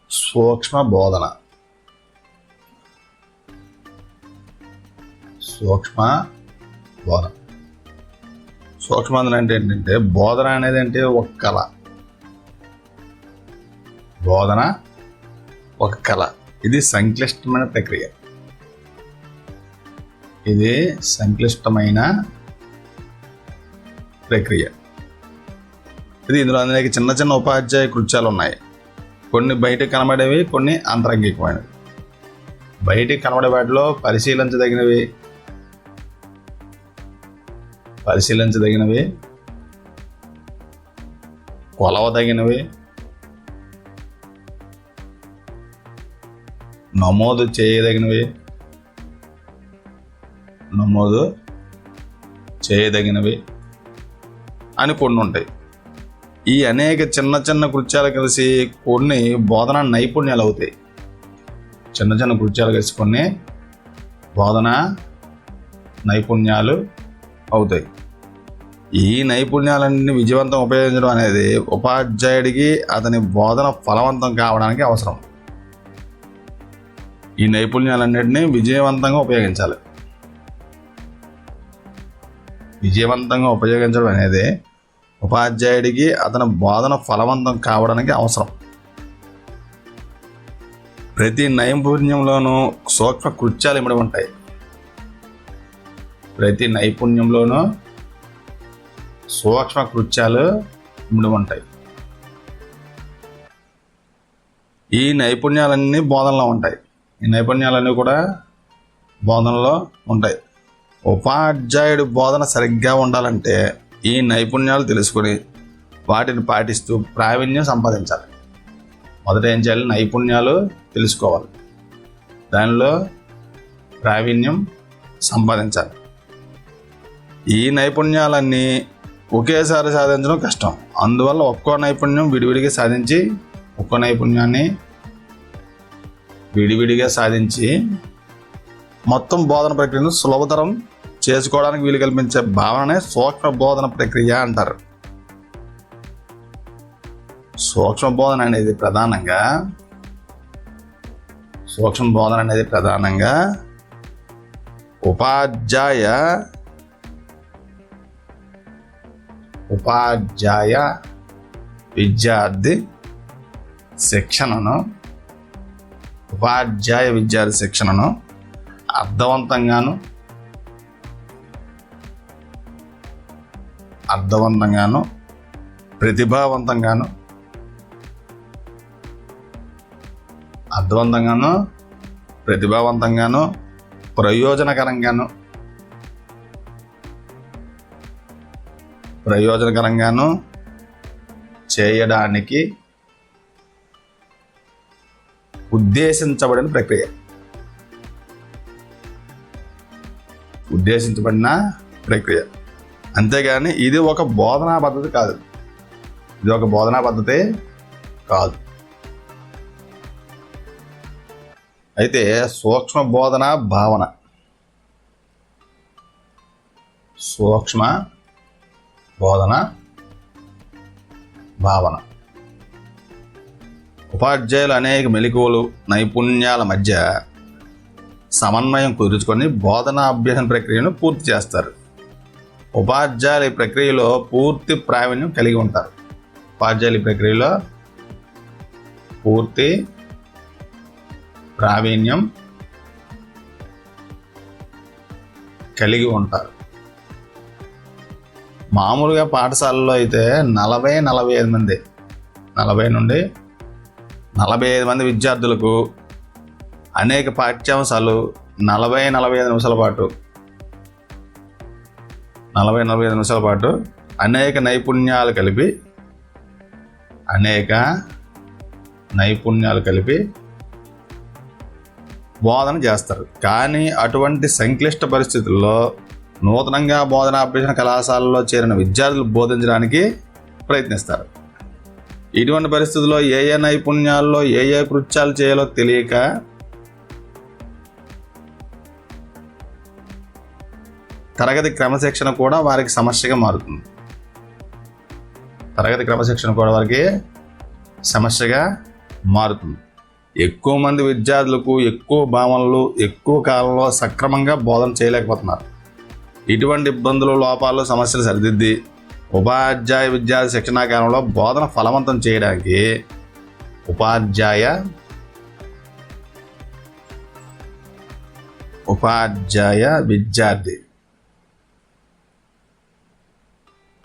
సూక్ష్మ బోధన. సూక్ష్మ బోధన అంటే ఏంటంటే, బోధన అనేది అంటే ఒక కళ. బోధన ఒక కళ. ఇది సంక్లిష్టమైన ప్రక్రియ. ఇది సంక్లిష్టమైన ప్రక్రియ. ఇందులో అనేక చిన్న చిన్న ఉపాధ్యాయ కృత్యాలు ఉన్నాయి. కొన్ని బయటకు కనబడేవి, కొన్ని అంతరంగికమైనవి. బయటికి కనబడే వాటిలో పరిశీలించదగినవి, కొలవదగినవి, నమోదు చేయదగినవి అని కొన్ని ఉంటాయి. ఈ అనేక చిన్న చిన్న కృత్యాలు కలిసి కొన్ని బోధనా నైపుణ్యాలు అవుతాయి. చిన్న చిన్న కృత్యాలు కలిసి కొన్ని బోధనా నైపుణ్యాలు అవుతాయి. ఈ నైపుణ్యాలన్నీ విజయవంతం ఉపయోగించడం అనేది ఉపాధ్యాయుడికి అతని బోధన ఫలవంతం కావడానికి అవసరం. ఈ నైపుణ్యాలన్నింటినీ విజయవంతంగా ఉపయోగించాలి. విజయవంతంగా ఉపయోగించడం అనేది ఉపాధ్యాయుడికి అతని బోధన ఫలవంతం కావడానికి అవసరం. ప్రతి నైపుణ్యంలోనూ సూక్ష్మ కృత్యాలు ఇమిడి ఉంటాయి. ప్రతి నైపుణ్యంలోనూ సూక్ష్మ కృత్యాలు ఇమిడి ఉంటాయి. ఈ నైపుణ్యాలన్నీ బోధనలో ఉంటాయి. ఈ నైపుణ్యాలన్నీ కూడా బోధనలో ఉంటాయి. ఉపాధ్యాయుడి బోధన సరిగ్గా ఉండాలంటే ఈ నైపుణ్యాలు తెలుసుకొని వాటిని పాటిస్తూ ప్రావీణ్యం సంపాదించాలి. మొదట ఏం చేయాలి? నైపుణ్యాలు తెలుసుకోవాలి, దానిలో ప్రావీణ్యం సంపాదించాలి. ఈ నైపుణ్యాలన్నీ ఒకేసారి సాధించడం కష్టం. అందువల్ల ఒక్కో నైపుణ్యం విడివిడిగా సాధించి, ఒక్కో నైపుణ్యాన్ని విడివిడిగా సాధించి మొత్తం బోధన ప్రక్రియను సులభతరం చేసుకోవడానికి వీలు కల్పించే భావననే సూక్ష్మ బోధన ప్రక్రియ అంటారు. సూక్ష్మ బోధన అనేది ప్రధానంగా ఉపాధ్యాయ విద్యార్థి శిక్షణను అర్థవంతంగాను ప్రతిభావంతంగాను ప్రయోజనకరంగాను చేయడానికి ఉద్దేశించబడిన ప్రక్రియ. అంతేగాని ఇది ఒక బోధనా పద్ధతి కాదు. అయితే సూక్ష్మ బోధనా భావన ఉపాధ్యాయులు అనేక మెలకువలు, నైపుణ్యాల మధ్య సమన్వయం కుదుర్చుకొని బోధనా అభ్యసన ప్రక్రియను పూర్తి చేస్తారు. ఉపాధ్యాయులు ఈ ప్రక్రియలో పూర్తి ప్రావీణ్యం కలిగి ఉంటారు. మామూలుగా పాఠశాలలో అయితే 40 నుండి 45 మంది విద్యార్థులకు అనేక పాఠ్యాంశాలు 40-45 నిమిషాల పాటు అనేక నైపుణ్యాలు కలిపి బోధన చేస్తారు. కానీ అటువంటి సంక్లిష్ట పరిస్థితుల్లో నూతనంగా బోధనాభ్యసన కళాశాలలో చేరిన విద్యార్థులు బోధించడానికి ప్రయత్నిస్తారు. ఇటువంటి పరిస్థితుల్లో ఏ నైపుణ్యాల్లో ఏ కృత్యాలు చేయాలో తెలియక తరగతి క్రమశిక్షణ కూడా వారికి సమస్యగా మారుతుంది. ఎక్కువ మంది విద్యార్థులకు ఎక్కువ భావనలు ఎక్కువ కాలంలో సక్రమంగా బోధన చేయలేకపోతున్నారు. ఇటువంటి ఇబ్బందులు, లోపాలు, సమస్యలు సరిదిద్ది ఉపాధ్యాయ విద్యార్థి శిక్షణా కాలంలో బోధన ఫలవంతం చేయడానికి ఉపాధ్యాయ విద్యార్థి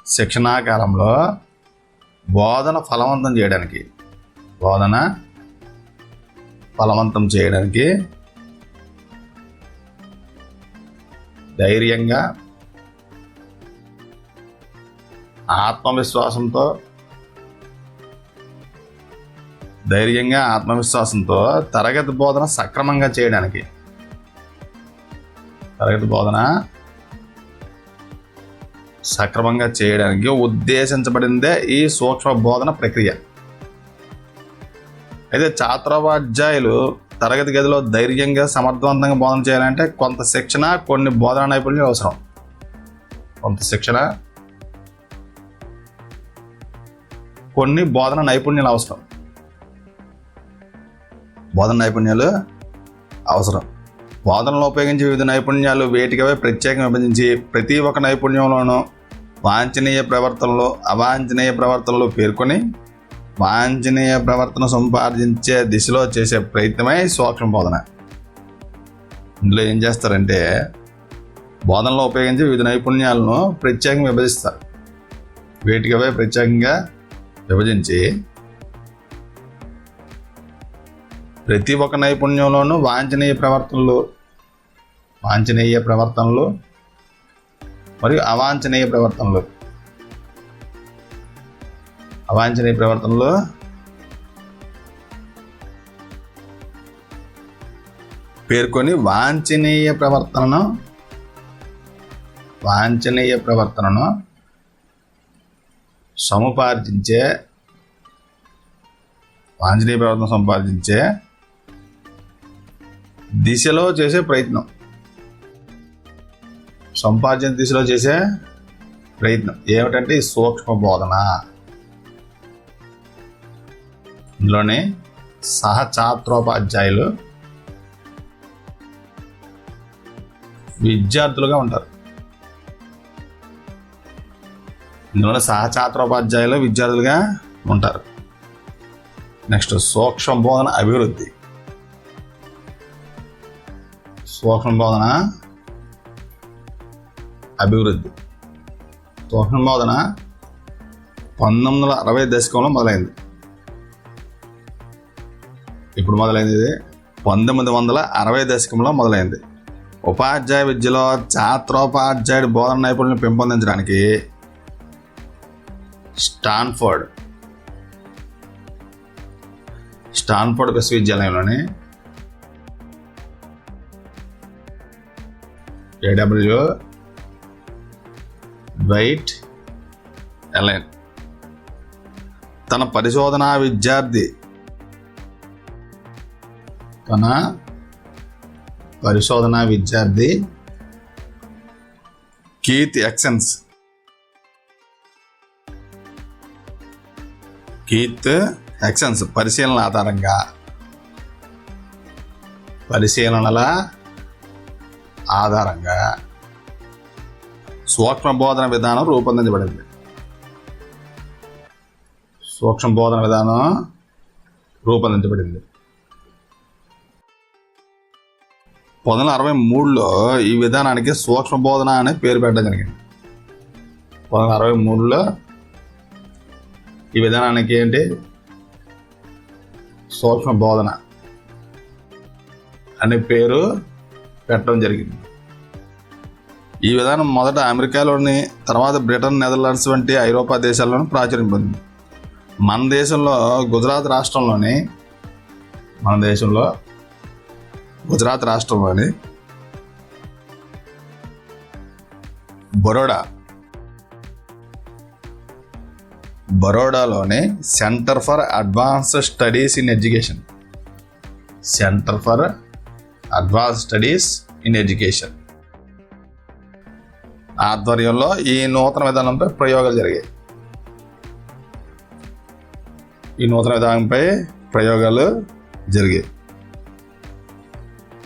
శిక్షణా కాలంలో బోధన ఫలవంతం చేయడానికి ధైర్యంగా, ఆత్మవిశ్వాసంతో తరగతి బోధన సక్రమంగా చేయడానికి ఉద్దేశించబడిందే ఈ సూక్ష్మ బోధన ప్రక్రియ. అయితే ఛాత్రోపాధ్యాయులు తరగతి గదిలో ధైర్యంగా, సమర్థవంతంగా బోధన చేయాలంటే కొంత శిక్షణ, కొన్ని బోధనా నైపుణ్యాలు అవసరం. బోధనలో ఉపయోగించే వివిధ నైపుణ్యాలు వేటికవే ప్రత్యేకంగా విభజించి ప్రతి ఒక్క నైపుణ్యంలోనూ వాంఛనీయ ప్రవర్తనలు, అవాంఛనీయ ప్రవర్తనలు పేర్కొని వాంఛనీయ ప్రవర్తన సంపాదించే దిశలో చేసే ప్రయత్నమే సూక్ష్మ బోధన. ఇందులో ఏం చేస్తారంటే బోధనలో ఉపయోగించే వివిధ నైపుణ్యాలను ప్రత్యేకంగా విభజిస్తారు. వేటికవే ప్రత్యేకంగా విభజించి ప్రతి ఒక్క నైపుణ్యంలోనూ వాంఛనీయ ప్రవర్తనలు మరియు అవాంఛనీయ ప్రవర్తనలు పేర్కొని వాంఛనీయ ప్రవర్తనను సముపార్జించే దిశలో చేసే ప్రయత్నం. ఏమిటంటే ఈ సూక్ష్మ బోధన. ఇందులోనే సహఛాత్రోపాధ్యాయులు విద్యార్థులుగా ఉంటారు. నెక్స్ట్ సూక్ష్మ బోధన అభివృద్ధి. సూక్ష్మ బోధన 1960 దశకంలో మొదలైంది. ఇప్పుడు మొదలైంది ఇది 1960 దశకంలో మొదలైంది. ఉపాధ్యాయ విద్యలో ఛాత్రోపాధ్యాయుడి బోధన నైపుణ్యం పెంపొందించడానికి స్టాన్ఫోర్డ్ విశ్వవిద్యాలయంలోని A.W. Dwight Allen తన పరిశోధనా విద్యార్థి కీత్ ఎక్సెన్స్ పరిశీలనల ఆధారంగా సూక్ష్మ బోధన విధానం రూపొందించబడింది. 1963లో ఈ విధానానికి సూక్ష్మ బోధన అనే పేరు పెట్టడం జరిగింది. 1963లో ఈ విధానానికి ఏంటి సూక్ష్మ బోధన అనే పేరు పెట్టడం జరిగింది. ఈ విధానం మొదట అమెరికాలోని, తర్వాత బ్రిటన్, నెదర్లాండ్స్ వంటి ఐరోపా దేశాల్లోనూ ప్రాచుర్యం పొందింది. మన దేశంలో గుజరాత్ రాష్ట్రంలోని బరోడాలోని centre for advanced studies in education ఆధ్వర్యంలో ఈ నూతన విధానంపై ప్రయోగాలు జరిగాయి. ఈ నూతన విధానంపై ప్రయోగాలు జరిగేది.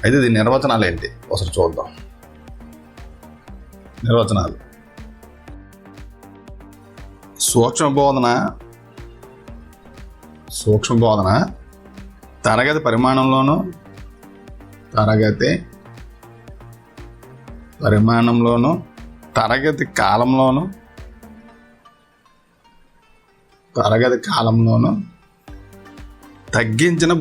అయితే దీని నిర్వచనాలు ఏంటి ఒకసారి చూద్దాం. నిర్వచనాలు: సూక్ష్మ బోధన తరగతి పరిమాణంలోను తరగతి కాలంలోను తగ్గించిన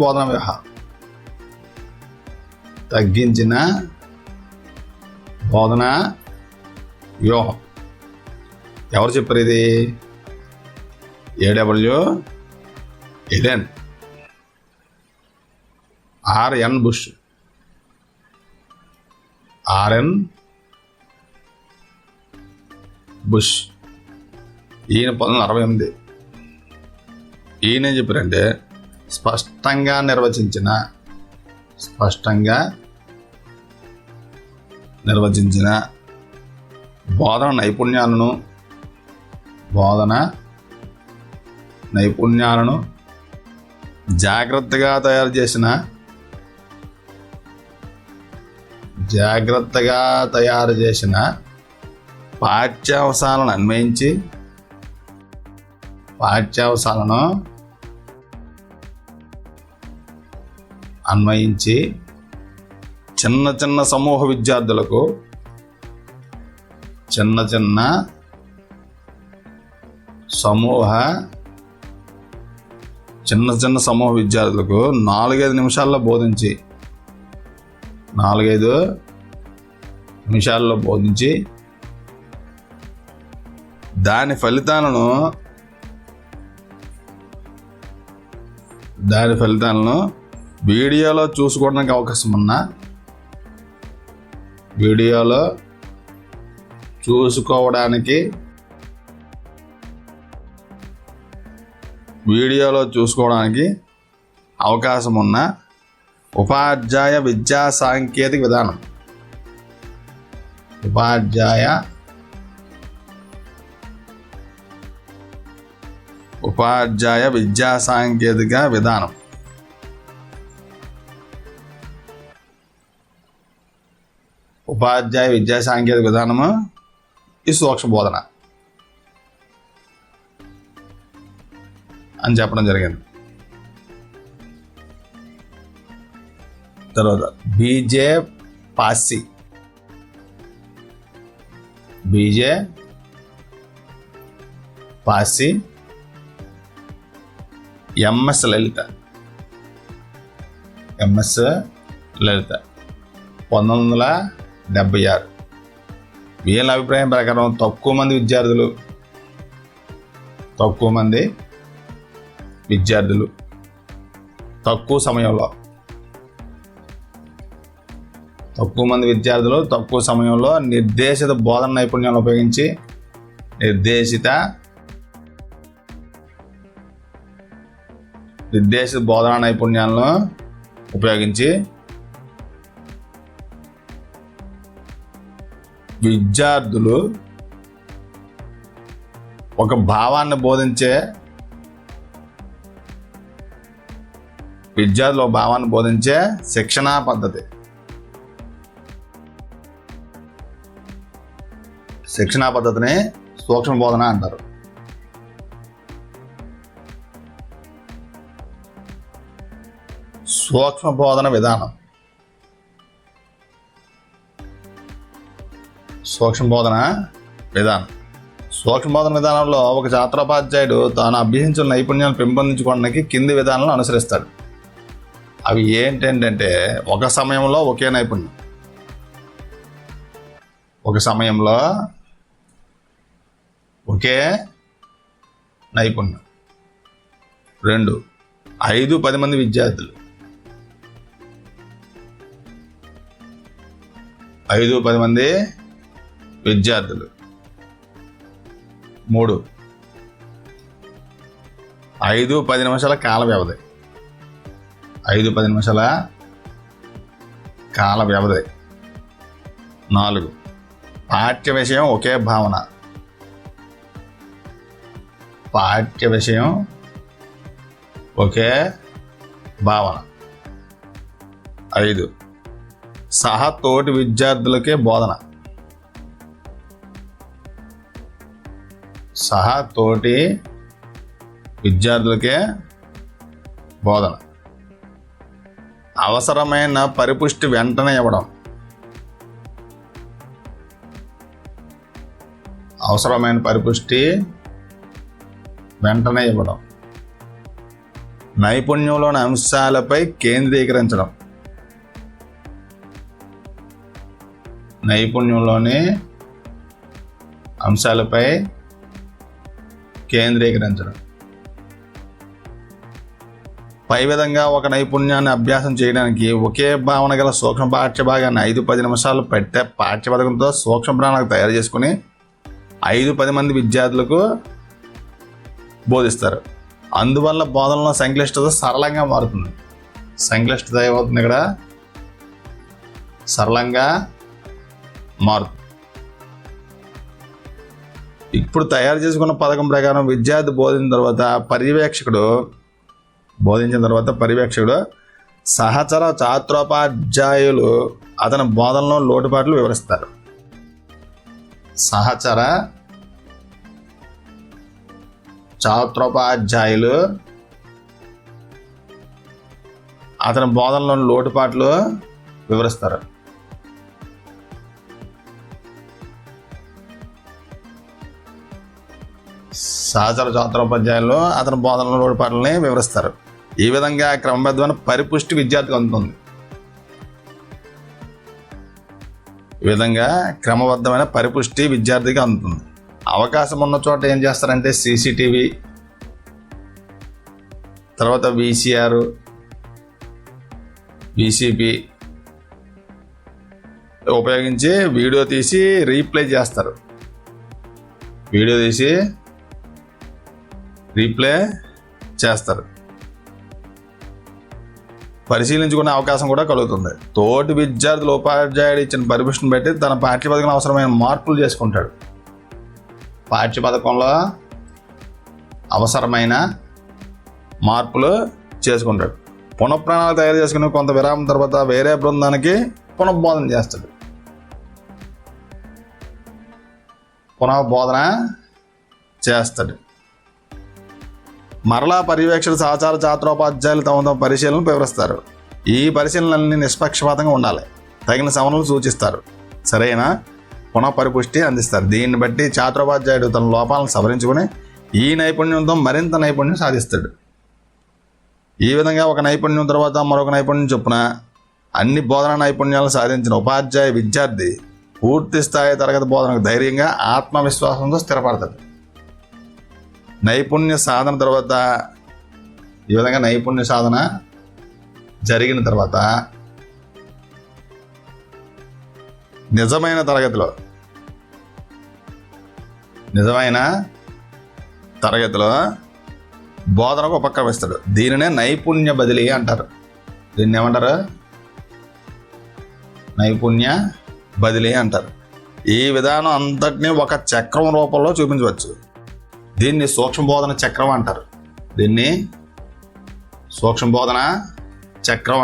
బోధన వ్యూహం. ఎవరు చెప్పారు ఇది? A.W. Ellen, R.N. బుష్, ఈయన 1968. ఈయన ఏం చెప్పారంటే స్పష్టంగా నిర్వచించిన బోధన నైపుణ్యాలను జాగ్రత్తగా తయారు చేసిన పాఠ్యాంశాలను అన్వయించి చిన్న చిన్న సమూహ విద్యార్థులకు చిన్న సమూహ విద్యార్థులకు 4-5 నిమిషాల్లో బోధించి దాని ఫలితాలను వీడియోలో చూసుకోవడానికి అవకాశం ఉన్నా అవకాశం ఉన్న ఉపాధ్యాయ విద్యా సాంకేతిక విధానం. ఉపాధ్యాయ విద్యా సాంకేతిక విధానం ఈ సూక్ష్మ బోధన అని చెప్పడం జరిగింది. తర్వాత బీజే పాసి, ఎంఎస్ లలిత 1976. వీళ్ళ అభిప్రాయం ప్రకారం తక్కువ మంది విద్యార్థులు తక్కువ సమయంలో నిర్దేశిత బోధన నైపుణ్యాలను ఉపయోగించి విద్యార్థులు ఒక భావాన్ని బోధించే శిక్షణా పద్ధతిని సూక్ష్మ బోధన అంటారు. సూక్ష్మ బోధన విధానం. సూక్ష్మ బోధన విధానంలో ఒక ఛాత్రోపాధ్యాయుడు తాను అభ్యసించిన నైపుణ్యాలను పెంపొందించుకోవడానికి కింది విధానాలను అనుసరిస్తాడు. అవి ఏంటంటే ఒక సమయంలో ఒకే నైపుణ్యం, 2 5-10 మంది విద్యార్థులు, 5-10 మంది విద్యార్థులు. 3 5-10 నిమిషాల కాల వ్యవధి, 5-10 నిమిషాల కాల వ్యవధి. 4 పాఠ్య విషయం ఒకే భావన, 5 5. సహా తోటి విద్యార్థులకే బోధన. సహా తోటి విద్యార్థులకే బోధన. అవసరమైన పరిపుష్టి వెంటనే ఇవ్వడం. అవసరమైన పరిపుష్టి వెంటనే ఇవ్వడం. నైపుణ్యంలోని అంశాలపై కేంద్రీకరించడం. నైపుణ్యంలోని అంశాలపై కేంద్రీకరించడం. పై విధంగా ఒక నైపుణ్యాన్ని అభ్యాసం చేయడానికి ఒకే భావన గల సూక్ష్మ పాఠ్యభాగాన్ని 5-10 నిమిషాలు పట్టే పాఠ్యపథకంతో సూక్ష్మ ప్రణాళిక తయారు చేసుకుని 5-10 మంది విద్యార్థులకు బోధిస్తారు. అందువల్ల బోధనలో సంక్లిష్టత సరళంగా మారుతుంది. సంక్లిష్టత ఏమవుతుంది ఇక్కడ? సరళంగా మారుతుంది. ఇప్పుడు తయారు చేసుకున్న పథకం ప్రకారం విద్యార్థి బోధించిన తర్వాత పర్యవేక్షకుడు సహచర ఛాత్రోపాధ్యాయులు అతని బోధనలో లోటుపాట్లు వివరిస్తారు. సహచర ఛాత్రోపాధ్యాయులు అతని బోధనలో లోటుపాట్లు వివరిస్తారు. సహచర ఛాత్రోపాధ్యాయులు అతని బోధనలో లోటుపాట్లని వివరిస్తారు. ఈ విధంగా క్రమబద్ధమైన పరిపుష్టి విద్యార్థికి అందుతుంది. అవకాశం ఉన్న చోట ఏం చేస్తారంటే CCTV, తర్వాత VCR, VCP ఉపయోగించి వీడియో తీసి రీప్లే చేస్తారు. పరిశీలించుకునే అవకాశం కూడా కలుగుతుంది. తోటి విద్యార్థులు ఉపాధ్యాయుడు ఇచ్చిన పరిపుష్టిని బట్టి తన పాఠ్యపథకంలో అవసరమైన మార్పులు చేసుకుంటాడు. పాఠ్యపథకంలో అవసరమైన మార్పులు చేసుకుంటాడు. పునఃప్రణాళిక తయారు చేసుకుని కొంత విరామం తర్వాత వేరే బృందానికి పునఃబోధన చేస్తాడు. మరలా పర్యవేక్షణ సహచార ఛాత్రోపాధ్యాయులు తమ పరిశీలనలు వివరిస్తారు. ఈ పరిశీలనలన్నీ నిష్పక్షపాతంగా ఉండాలి. తగిన సవరణలు సూచిస్తారు. సరైన పునఃపరిపుష్టి అందిస్తారు. దీన్ని బట్టి ఛాత్రోపాధ్యాయుడు తన లోపాలను సవరించుకుని ఈ నైపుణ్యంతో మరింత నైపుణ్యం సాధిస్తాడు. ఈ విధంగా ఒక నైపుణ్యం తర్వాత మరొక నైపుణ్యం చొప్పున అన్ని బోధనా నైపుణ్యాలను సాధించిన ఉపాధ్యాయ విద్యార్థి పూర్తి స్థాయి తరగతి బోధనకు ధైర్యంగా ఆత్మవిశ్వాసంతో స్థిరపడతాడు. నైపుణ్య సాధన తర్వాత ఈ విధంగా నైపుణ్య సాధన జరిగిన తర్వాత నిజమైన తరగతిలో బోధనకు ఉపక్రమిస్తాడు. దీనినే నైపుణ్య బదిలీ అంటారు. దీన్ని ఏమంటారు? నైపుణ్య బదిలీ అంటారు. ఈ విధానం అంతటినీ ఒక చక్రం రూపంలో చూపించవచ్చు. దీన్ని సూక్ష్మ బోధన చక్రం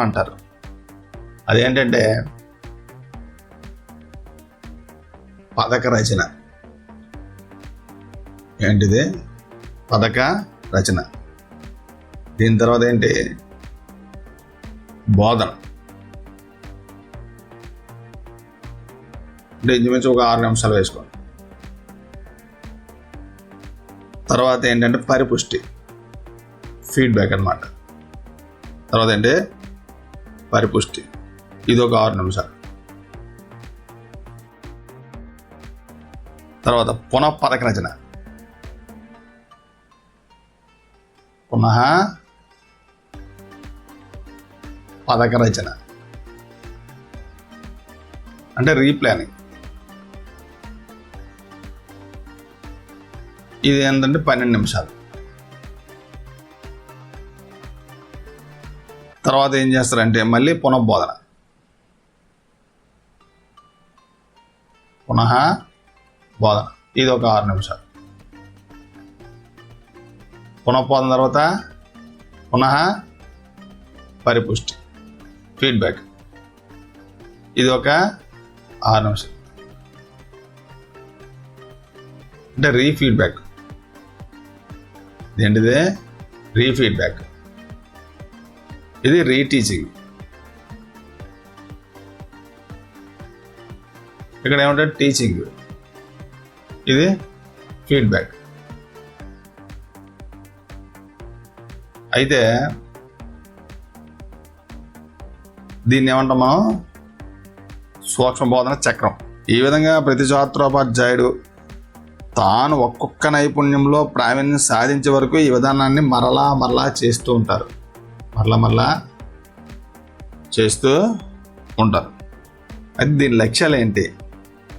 అంటారు. అదేంటంటే పథక రచన. ఏంటిది? పథక రచన. దీని తర్వాత ఏంటి? బోధన. అంటే ఇంచుమించు ఒక 6 నిమిషాలు వేసుకోండి. తర్వాత ఏంటంటే పరిపుష్టి, ఫీడ్బ్యాక్ అన్నమాట. తర్వాత ఏంటి? పరిపుష్టి. ఇది ఒక 6 నిమిషాలు. తర్వాత పునః పథక రచన. పథక రచన అంటే రీప్లానింగ్. ఇది ఏంటంటే 12 నిమిషాలు. తర్వాత ఏం చేస్తారంటే మళ్ళీ పునఃబోధన. బోధన. ఇది ఒక 6 నిమిషాలు. పునఃబోధన తర్వాత పరిపుష్టి, ఫీడ్బ్యాక్. ఇది ఒక 6 నిమిషాలు. అంటే రీఫీడ్బ్యాక్. ఏంటిది? రీఫీడ్బ్యాక్. ఇది రీటీచింగ్. ఇక్కడ ఏమంటారు? టీచింగ్. ఇది ఫీడ్బ్యాక్. అయితే దీన్ని ఏమంటాం మనం? సూక్ష్మ బోధన చక్రం. ఈ విధంగా ప్రతి శాస్త్రోపాధ్యాయుడు తాను ఒక్కొక్క నైపుణ్యంలో ప్రావీణ్యం సాధించే వరకు ఈ విధానాన్ని మరలా చేస్తూ ఉంటారు. మరలా చేస్తూ ఉంటారు. అయితే దీని లక్ష్యాలు ఏంటి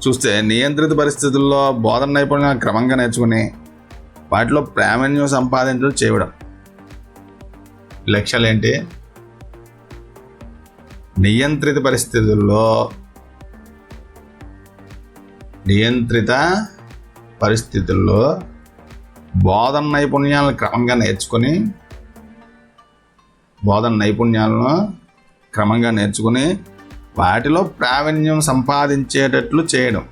చూస్తే, నియంత్రిత పరిస్థితుల్లో బోధన నైపుణ్యం క్రమంగా నేర్చుకుని వాటిలో ప్రావీణ్యం సంపాదించడం చేయడం. లక్ష్యాలు ఏంటి? నియంత్రిత పరిస్థితుల్లో బోధన నైపుణ్యాలను క్రమంగా నేర్చుకుని వాటిలో ప్రావీణ్యం సంపాదించేటట్లు చేయడం.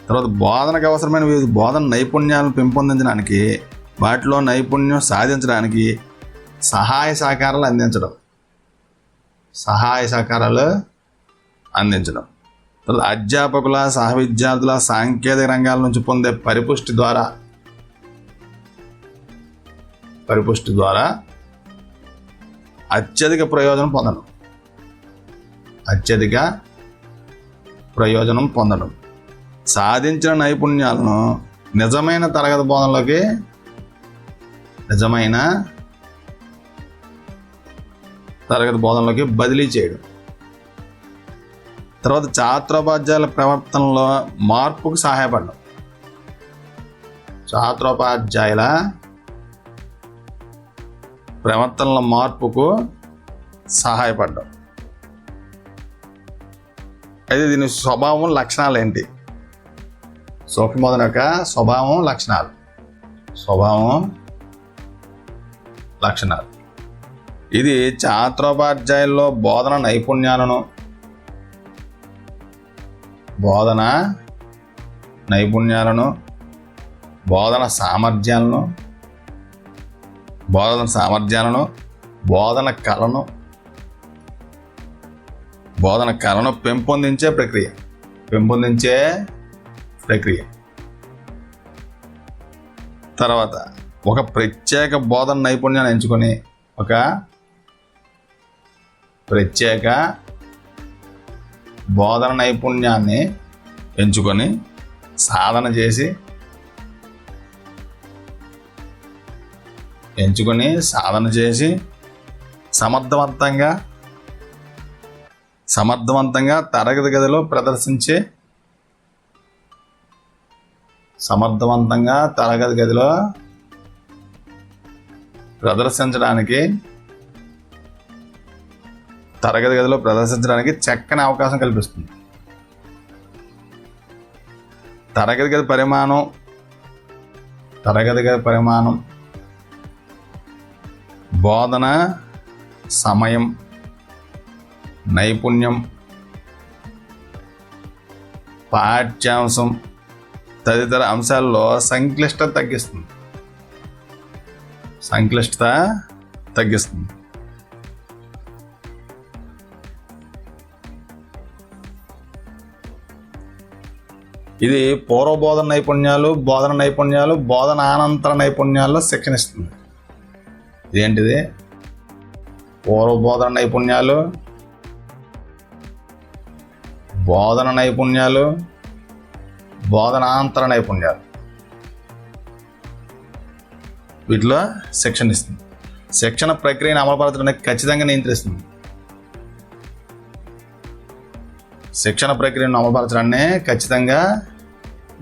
తర్వాత బోధనకు అవసరమైన వివిధ బోధన నైపుణ్యాలను పెంపొందించడానికి, వాటిలో నైపుణ్యం సాధించడానికి సహాయ సహకారాలు అందించడం. తర్వాత అధ్యాపకుల, సహ విద్యార్థుల సాంకేతిక రంగాల నుంచి పొందే పరిపుష్టి ద్వారా అత్యధిక ప్రయోజనం పొందడం. సాధించిన నైపుణ్యాలను నిజమైన తరగతి బోధనలోకి బదిలీ చేయడం. తర్వాత ఛాత్రోపాధ్యాయుల ప్రవర్తనలో మార్పుకు సహాయపడడం. అయితే దీని స్వభావం, లక్షణాలు ఏంటి? సూక్ష్మబోధన యొక్క స్వభావం, లక్షణాలు. ఇది ఛాత్రోపాధ్యాయుల్లో బోధన నైపుణ్యాలను, బోధన సామర్థ్యాలను, బోధన కళను పెంపొందించే ప్రక్రియ. తర్వాత ఒక ప్రత్యేక బోధన నైపుణ్యాన్ని ఎంచుకొని సాధన చేసి సమర్థవంతంగా తరగతి గదిలో ప్రదర్శించడానికి చక్కని అవకాశం కల్పిస్తుంది. తరగతి గది పరిమాణం, బోధన సమయం, నైపుణ్యం, పాఠ్యాంశం తదితర అంశాల్లో సంక్లిష్టత తగ్గిస్తుంది. ఇది పూర్వ బోధన నైపుణ్యాలు, బోధనానంతర నైపుణ్యాల్లో శిక్షణ ఇస్తుంది. ఇదేంటిది? పూర్వ బోధన నైపుణ్యాలు, బోధనానంతర నైపుణ్యాలు, వీటిలో శిక్షణ ఇస్తుంది. శిక్షణ ప్రక్రియను అమలుపరచడానికి ఖచ్చితంగా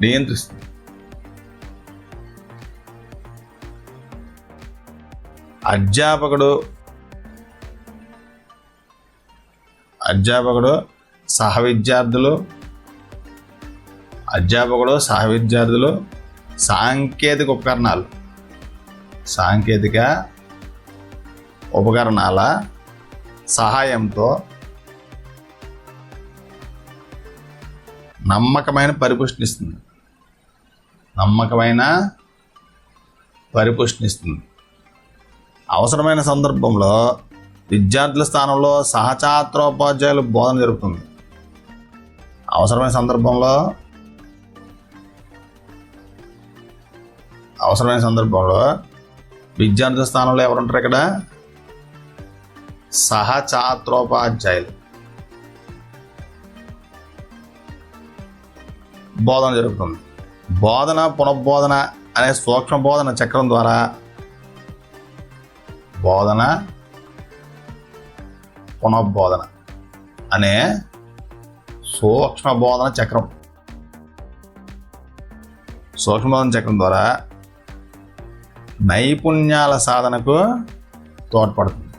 నియంత్రిస్తుంది. అధ్యాపకుడు, సహ విద్యార్థులు, సాంకేతిక ఉపకరణాల సహాయంతో నమ్మకమైన పరిపుష్టినిస్తుంది. అవసరమైన సందర్భంలో విద్యార్థుల స్థానంలో సహఛాత్రోపాధ్యాయులు బోధన జరుగుతుంది. అవసరమైన సందర్భంలో విద్యార్థుల స్థానంలో ఎవరుంటారు? ఇక్కడ సహఛాత్రోపాధ్యాయులు బోధన జరుగుతుంది. బోధన పునఃబోధన అనే సూక్ష్మ బోధన చక్రం ద్వారా బోధన పునఃబోధన అనే సూక్ష్మ బోధన చక్రం ద్వారా నైపుణ్యాల సాధనకు తోడ్పడుతుంది.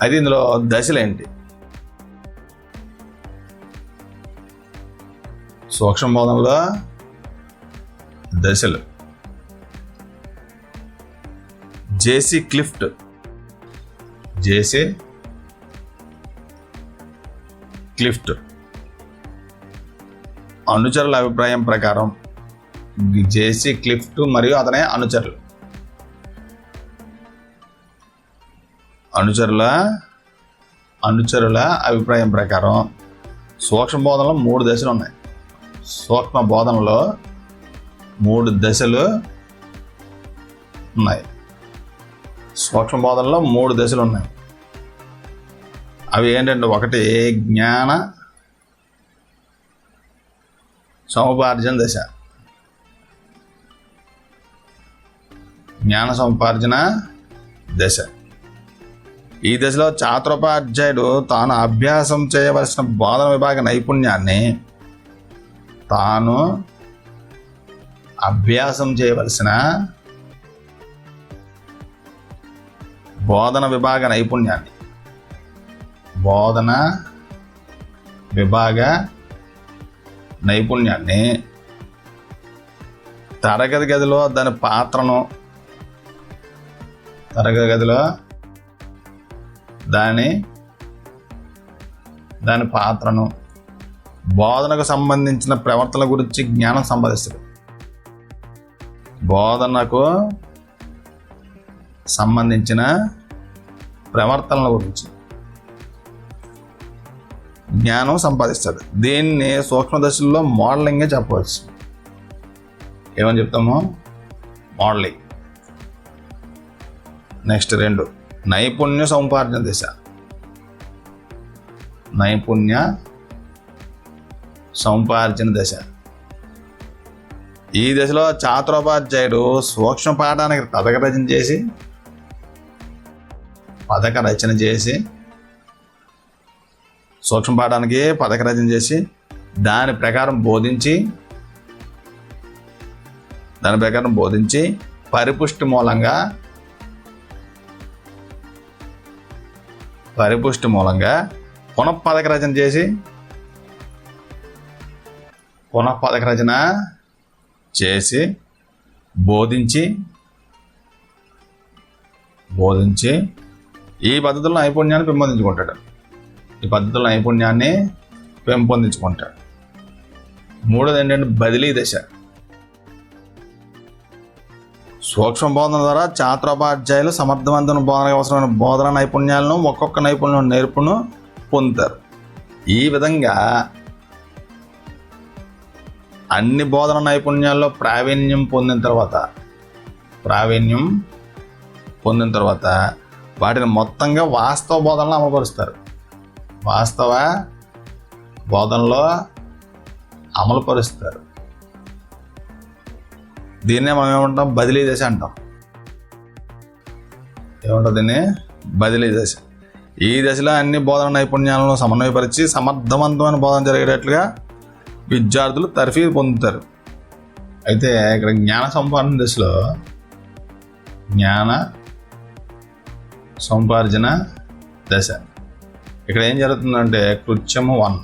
అయితే ఇందులో దశలు ఏంటి? సూక్ష్మ బోధనలో దశలు. జేసీ క్లిఫ్ట్ అనుచరుల అభిప్రాయం ప్రకారం జేసీ క్లిఫ్ట్ మరియు అతనే అనుచరుల అభిప్రాయం ప్రకారం సూక్ష్మ బోధనలో 3 దశలు ఉన్నాయి. సూక్ష్మ బోధనలో 3 దశలు ఉన్నాయి. అవి ఏంటంటే, 1 జ్ఞాన సముపార్జన దశ. ఈ దశలో ఛాత్రోపాధ్యాయుడు తాను అభ్యాసం చేయవలసిన బోధన విభాగ నైపుణ్యాన్ని తరగతి గదిలో దాని పాత్రను బోధనకు సంబంధించిన ప్రవర్తనల గురించి జ్ఞానం సంపాదిస్తాడు. బోధనకు సంబంధించిన ప్రవర్తనల గురించి జ్ఞానం సంపాదిస్తాడు. దీన్ని సూక్ష్మ దశల్లో మోడలింగే చెప్పవచ్చు. ఏమని చెప్తాము? మోడలింగ్. నెక్స్ట్ 2 నైపుణ్య సముపార్జన దశ. ఈ దశలో ఛాత్రోపాధ్యాయుడు సూక్ష్మ పాఠానికి పథక రచన చేసి దాని ప్రకారం బోధించి పరిపుష్టి మూలంగా పునఃపథక రచన చేసి బోధించి ఈ పద్ధతుల నైపుణ్యాన్ని పెంపొందించుకుంటాడు. 3 ఏంటంటే బదిలీ దశ. సూక్ష్మ బోధన ద్వారా ఛాత్రోపాధ్యాయులు సమర్థవంతమైన బోధనకు అవసరమైన బోధన నైపుణ్యాలను ఒక్కొక్క నైపుణ్యం నేర్పును పొందుతారు. ఈ విధంగా అన్ని బోధన నైపుణ్యాల్లో ప్రావీణ్యం పొందిన తర్వాత వాటిని మొత్తంగా వాస్తవ బోధనలో అమలుపరుస్తారు. దీన్నే మనం ఏమంటాం? బదిలీ దశ అంటాం. దీన్ని బదిలీ దశ. ఈ దశలో అన్ని బోధన నైపుణ్యాలను సమన్వయపరిచి సమర్థవంతమైన బోధన జరిగేటట్లుగా విద్యార్థులు తర్ఫీదు పొందుతారు. అయితే ఇక్కడ జ్ఞాన సముపార్జన దశ. ఇక్కడ ఏం జరుగుతుందంటే, కృత్యము 1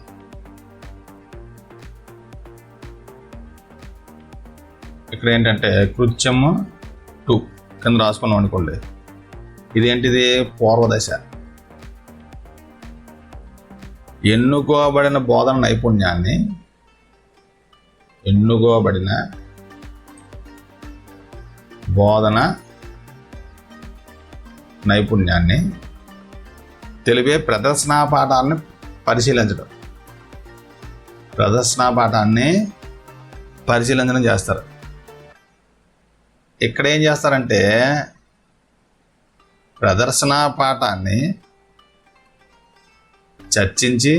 ఇక్కడ ఏంటంటే కృత్యము 2 కింద రాసుకున్నాం అనుకోండి. ఇదేంటిది? పూర్వదశ. ఎన్నుకోబడిన బోధన నైపుణ్యాన్ని తెలిపే ప్రదర్శనా పాఠాన్ని పరిశీలించడం చేస్తారు. ఇక్కడ ఏం చేస్తారంటే ప్రదర్శనా పాఠాన్ని చర్చించి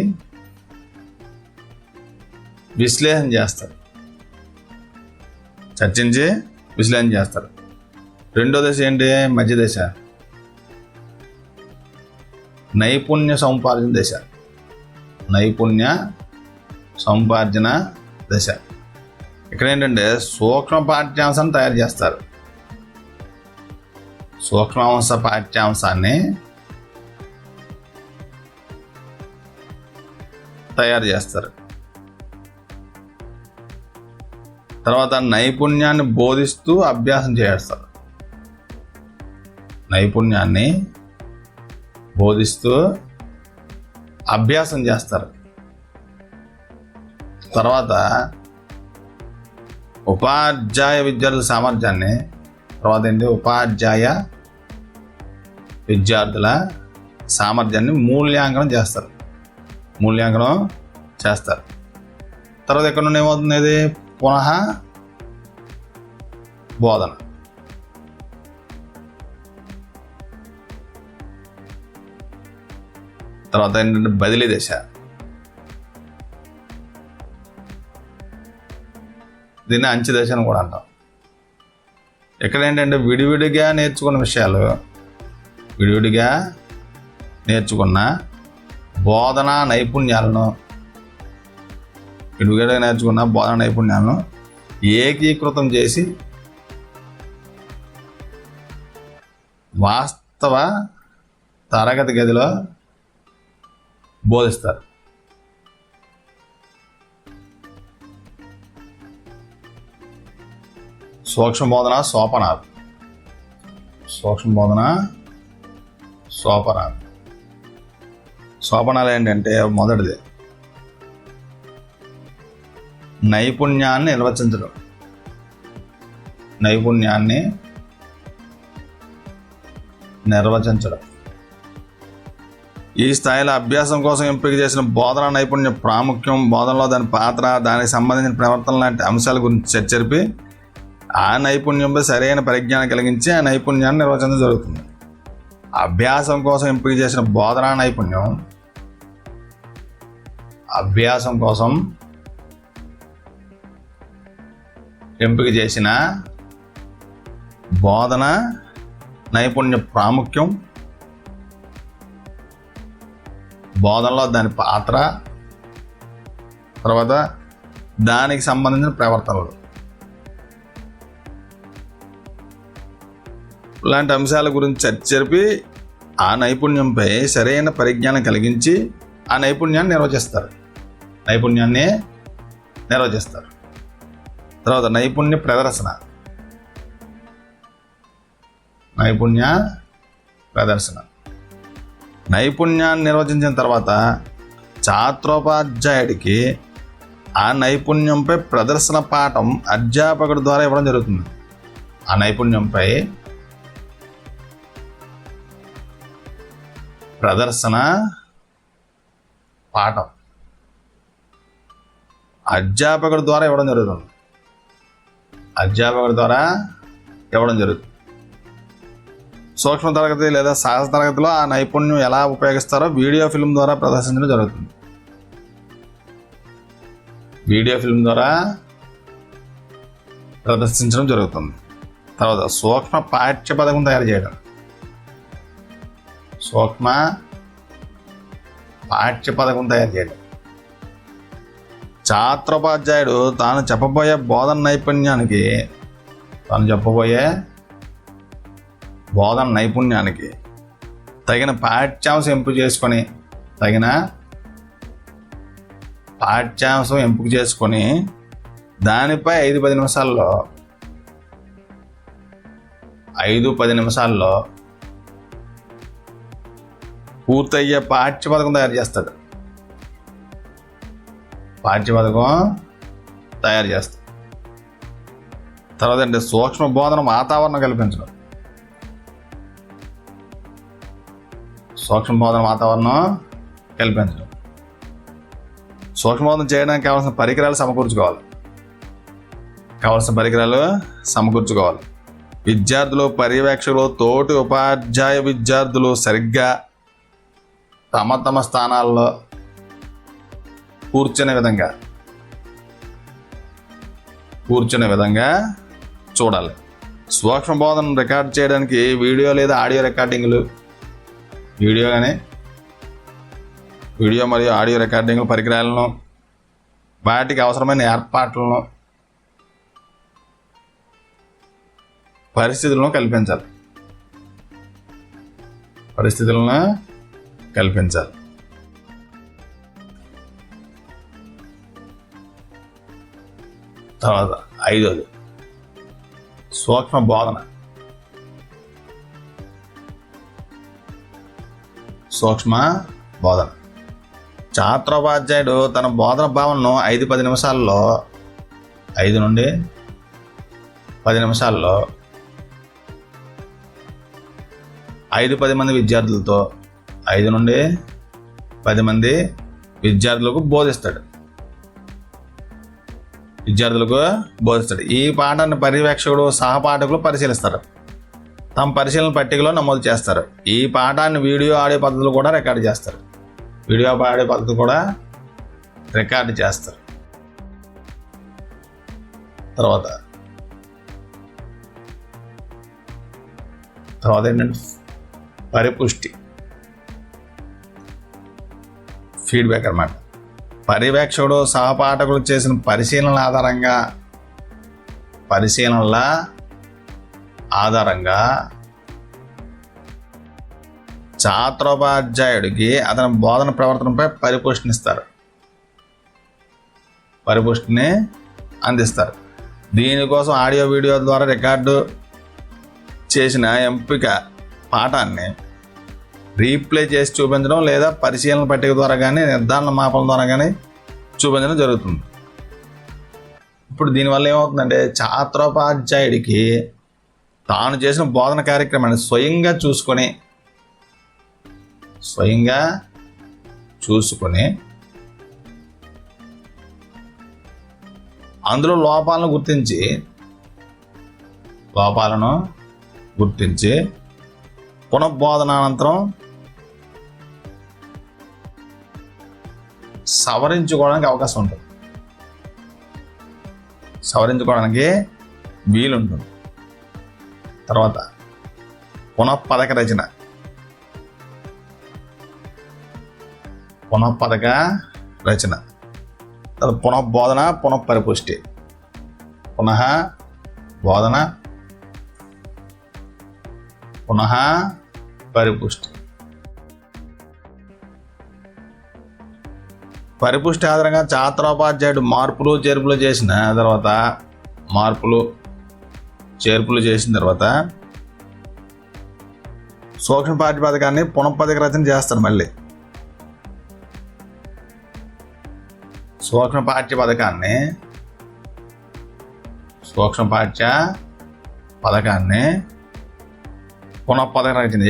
విశ్లేషణ చేస్తారు. రెండో దశ ఏంటి? మధ్య దశ, నైపుణ్య సముపార్జన దశ. ఇక్కడ ఏంటంటే సూక్ష్మ పాఠ్యాంశాన్ని తయారు చేస్తారు. సూక్ష్మాంశ పాఠ్యాంశాన్ని తయారు చేస్తారు. తర్వాత నైపుణ్యాన్ని బోధిస్తూ అభ్యాసం చేస్తారు. తర్వాత ఉపాధ్యాయ విద్యార్థుల సామర్థ్యాన్ని మూల్యాంకనం చేస్తారు. తర్వాత ఎక్కడ నుండి ఏమవుతుంది? ఇది పునః బోధన. తర్వాత ఏంటంటే బదిలీ దశ. దీన్ని అంచె దశ అని కూడా అంటాం. ఇక్కడ ఏంటంటే విడివిడిగా నేర్చుకున్న బోధనా నైపుణ్యాలను ఏకీకృతం చేసి వాస్తవ తరగతి గదిలో బోధిస్తారు. సూక్ష్మ బోధన సోపానాలు ఏంటంటే మొదటిది నైపుణ్యాన్ని నిర్వచించడం. ఈ స్థాయిలో అభ్యాసం కోసం ఎంపిక చేసిన బోధనా నైపుణ్య ప్రాముఖ్యం, బోధనలో దాని పాత్ర, దానికి సంబంధించిన ప్రవర్తన లాంటి అంశాల గురించి చర్చరిపి ఆ నైపుణ్యంపై సరైన పరిజ్ఞానం కలిగించి ఆ నైపుణ్యాన్ని నిర్వచించడం జరుగుతుంది. అభ్యాసం కోసం ఎంపిక చేసిన బోధనా నైపుణ్యం బోధన నైపుణ్య ప్రాముఖ్యం, బోధనలో దాని పాత్ర, తర్వాత దానికి సంబంధించిన ప్రవర్తనలు లాంటి అంశాల గురించి చర్చ జరిపి ఆ నైపుణ్యంపై సరైన పరిజ్ఞానం కలిగించి ఆ నైపుణ్యాన్ని నిర్వచిస్తారు. తర్వాత నైపుణ్య ప్రదర్శన. నైపుణ్యాన్ని నిర్వచించిన తర్వాత ఛాత్రోపాధ్యాయుడికి ఆ నైపుణ్యంపై ప్రదర్శన పాఠం అధ్యాపకుడి ద్వారా ఇవ్వడం జరుగుతుంది. ఆ నైపుణ్యంపై ప్రదర్శన పాఠం అధ్యాపకుడి ద్వారా ఇవ్వడం జరుగుతుంది. సూక్ష్మ తరగతి లేదా సహజ తరగతిలో ఆ నైపుణ్యం ఎలా ఉపయోగిస్తారో వీడియో ఫిల్మ్ ద్వారా ప్రదర్శించడం జరుగుతుంది. తర్వాత సూక్ష్మ పాఠ్య పథకం తయారు చేయడం. ఛాత్రోపాధ్యాయుడు తాను చెప్పబోయే బోధన నైపుణ్యానికి తగిన పాఠ్యాంశం ఎంపిక చేసుకొని దానిపై 5-10 నిమిషాల్లో 5-10 నిమిషాల్లో పూర్తయ్యే పాఠ్యపథకం తయారు చేస్తాడు. తర్వాత అంటే సూక్ష్మ బోధన వాతావరణం కల్పించడం. సూక్ష్మ బోధన చేయడానికి కావాల్సిన పరికరాలు సమకూర్చుకోవాలి. విద్యార్థులు, పర్యవేక్షకులు, తోటి ఉపాధ్యాయ విద్యార్థులు సరిగ్గా తమ స్థానాల్లో కూర్చునే విధంగా చూడాలి. సూక్ష్మ బోధనను రికార్డ్ చేయడానికి వీడియో లేదా ఆడియో రికార్డింగ్లు, వీడియో మరియు ఆడియో రికార్డింగ్ పరికరాలను, వాటికి అవసరమైన ఏర్పాట్లను, పరిస్థితులను కల్పించాలి. తర్వాత 5వది సూక్ష్మ బోధన. ఛాత్రోపాధ్యాయుడు తన బోధన భావనను 5 నుండి 10 నిమిషాల్లో 5-10 మంది విద్యార్థులతో 5 నుండి 10 మంది విద్యార్థులకు బోధిస్తాడు. ఈ పాఠాన్ని పర్యవేక్షకుడు, సహపాఠకులు పరిశీలిస్తారు. తమ పరిశీలన పట్టికలో నమోదు చేస్తారు. ఈ పాఠాన్ని వీడియో ఆడియో పద్ధతులు కూడా రికార్డు చేస్తారు. తర్వాత ఏంటంటే పరిపుష్టి, ఫీడ్బ్యాక్ అన్నమాట. పర్యవేక్షకుడు, సహపాఠకులు చేసిన పరిశీలనల ఆధారంగా ఛాత్రోపాధ్యాయుడికి అతని బోధన ప్రవర్తనపై పరిపుష్టిని అందిస్తారు. దీనికోసం ఆడియో, వీడియో ద్వారా రికార్డు చేసిన ఎంపిక పాఠాన్ని రీప్లే చేసి చూపించడం లేదా పరిశీలన పట్టిక ద్వారా కానీ, నిర్ధారణ మాపనం ద్వారా కానీ చూపించడం జరుగుతుంది. ఇప్పుడు దీనివల్ల ఏమవుతుందంటే ఛాత్రోపాధ్యాయుడికి తాను చేసిన బోధన కార్యక్రమాన్ని స్వయంగా చూసుకొని అందులో లోపాలను గుర్తించి పునఃబోధనానంతరం సవరించుకోవడానికి అవకాశం ఉంటుంది. సవరించుకోవడానికి వీలుంటుంది. తర్వాత పునఃపథక రచన. తర్వాత పునఃబోధన, పునఃపరిపుష్టి. పరిపుష్టి ఆధారంగా ఛాత్రోపాధ్యాయుడు మార్పులు చేర్పులు చేసిన తర్వాత సూక్ష్మ పాఠ్యపథకాన్ని పునఃపథక రచన చేస్తాడు. మళ్ళీ సూక్ష్మ పాఠ్య పథకాన్ని పునఃపథక రచన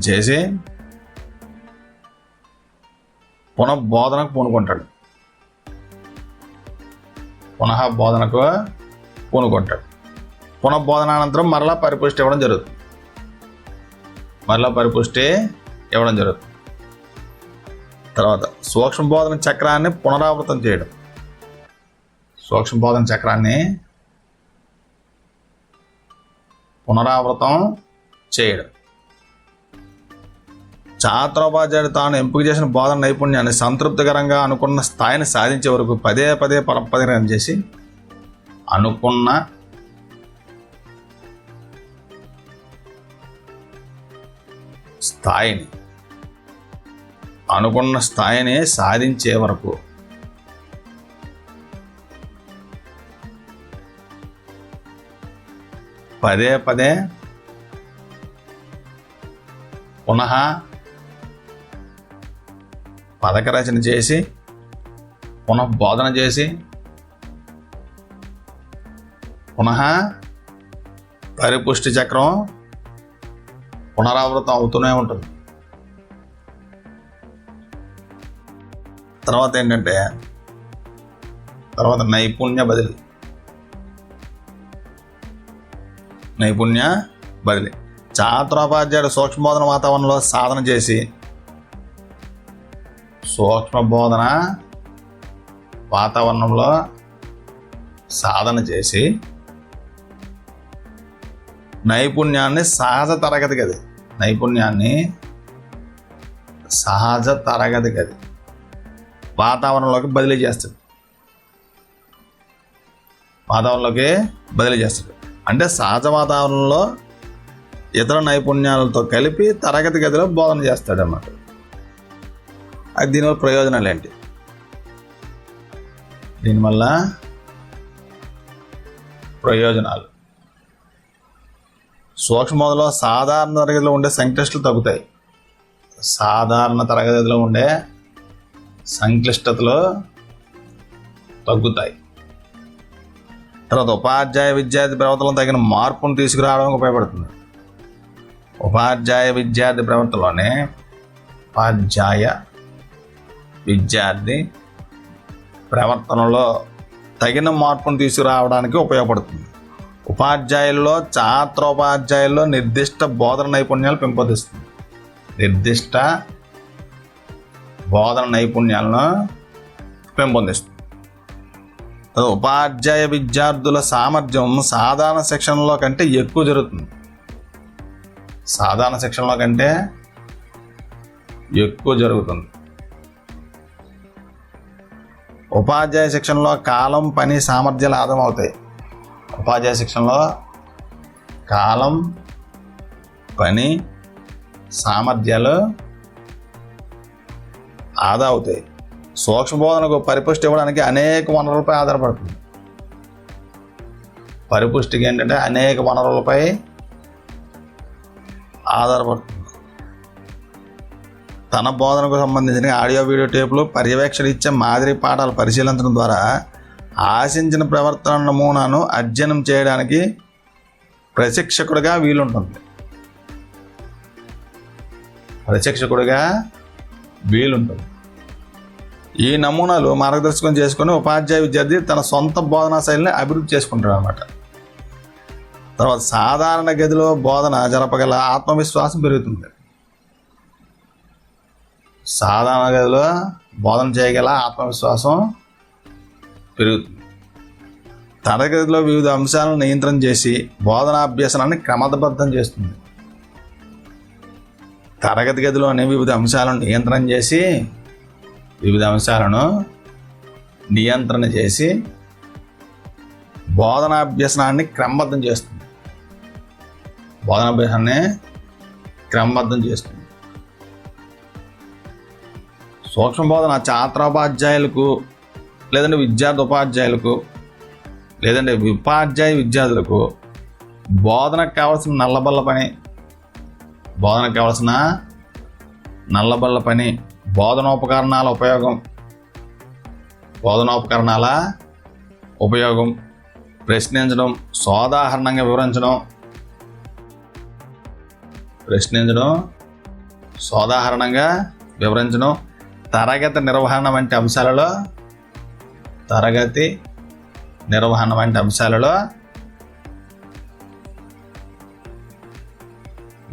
చేసి పునఃబోధనకు పూనుకుంటాడు. పునఃబోధనానంతరం మరలా పరిపుష్టి ఇవ్వడం జరుగుతుంది. తర్వాత సూక్ష్మ బోధన చక్రాన్ని పునరావృతం చేయడం. ఛాత్రోపాధ్యాయుడు తాను ఎంపిక చేసిన బోధన నైపుణ్యాన్ని సంతృప్తికరంగా అనుకున్న స్థాయిని సాధించే వరకు పదే పరపదం చేసి అనుకున్న స్థాయిని సాధించే వరకు పదే పదే పునః పథక రచన చేసి పునః బోధన చేసి పునః పరిపుష్టి చక్రం పునరావృతం అవుతూనే ఉంటుంది. తర్వాత ఏంటంటే నైపుణ్య బదిలీ. ఛాత్రోపాధ్యాయుడు సూక్ష్మబోధన వాతావరణంలో సాధన చేసి నైపుణ్యాన్ని సహజ తరగతి గది వాతావరణంలోకి బదిలీ చేస్తాడు. అంటే సహజ వాతావరణంలో ఇతర నైపుణ్యాలతో కలిపి తరగతి గదిలో బోధన చేస్తాడు అన్నమాట. అది దీనివల్ల ప్రయోజనాలు ఏంటి? దీనివల్ల ప్రయోజనాలు సూక్ష్మబోధనలో సాధారణ తరగతిలో ఉండే సంక్లిష్టతలు తగ్గుతాయి. సాధారణ తరగతిలో ఉండే సంక్లిష్టతలు తగ్గుతాయి. తర్వాత ఉపాధ్యాయ విద్యార్థి ప్రవర్తనలో తగిన మార్పును తీసుకురావడానికి ఉపయోగపడుతుంది. ఉపాధ్యాయ విద్యార్థి ప్రవర్తనలో తగిన మార్పును తీసుకురావడానికి ఉపయోగపడుతుంది. ఉపాధ్యాయుల్లో ఛాత్రోపాధ్యాయుల్లో నిర్దిష్ట బోధన నైపుణ్యాలు పెంపొందిస్తుంది. ఉపాధ్యాయ విద్యార్థుల సామర్థ్యం సాధారణ శిక్షణలో కంటే ఎక్కువ జరుగుతుంది. ఉపాధ్యాయ శిక్షణలో కాలం, పని, సామర్థ్యాలు ఆదా అవుతాయి. ఆదా అవుతాయి. సూక్ష్మబోధనకు పరిపుష్టి ఇవ్వడానికి అనేక వనరులపై ఆధారపడుతుంది. పరిపుష్టికి ఏంటంటే అనేక వనరులపై ఆధారపడుతుంది. తన బోధనకు సంబంధించిన ఆడియో వీడియో టేపులు, పర్యవేక్షణ ఇచ్చే మాదిరి పాఠాలు పరిశీలించడం ద్వారా ఆశించిన ప్రవర్తన నమూనాను అధ్యయనం చేయడానికి ప్రశిక్షకుడిగా వీలుంటుంది. ఈ నమూనాలు మార్గదర్శకం చేసుకుని ఉపాధ్యాయ విద్యార్థి తన సొంత బోధనా శైలిని అభివృద్ధి చేసుకుంటాడు అన్నమాట. తర్వాత సాధారణ గదిలో బోధన జరపగల ఆత్మవిశ్వాసం పెరుగుతుంది. సాధారణ గదిలో బోధన చేయగల ఆత్మవిశ్వాసం పెరుగుతుంది. తరగతిలో వివిధ అంశాలను నియంత్రణ చేసి బోధనాభ్యసనాన్ని క్రమబద్ధం చేస్తుంది. తరగతి గదిలోని వివిధ అంశాలను నియంత్రణ చేసి బోధనాభ్యసనాన్ని క్రమబద్ధం చేస్తుంది. సూక్ష్మ బోధన ఛాత్రోపాధ్యాయులకు లేదంటే విద్యార్థి ఉపాధ్యాయులకు లేదంటే ఉపాధ్యాయ విద్యార్థులకు బోధనకు కావాల్సిన నల్లబల్ల పని, బోధనోపకరణాల ఉపయోగం, ప్రశ్నించడం, సోదాహరణంగా వివరించడం, తరగతి నిర్వహణ వంటి అంశాలలో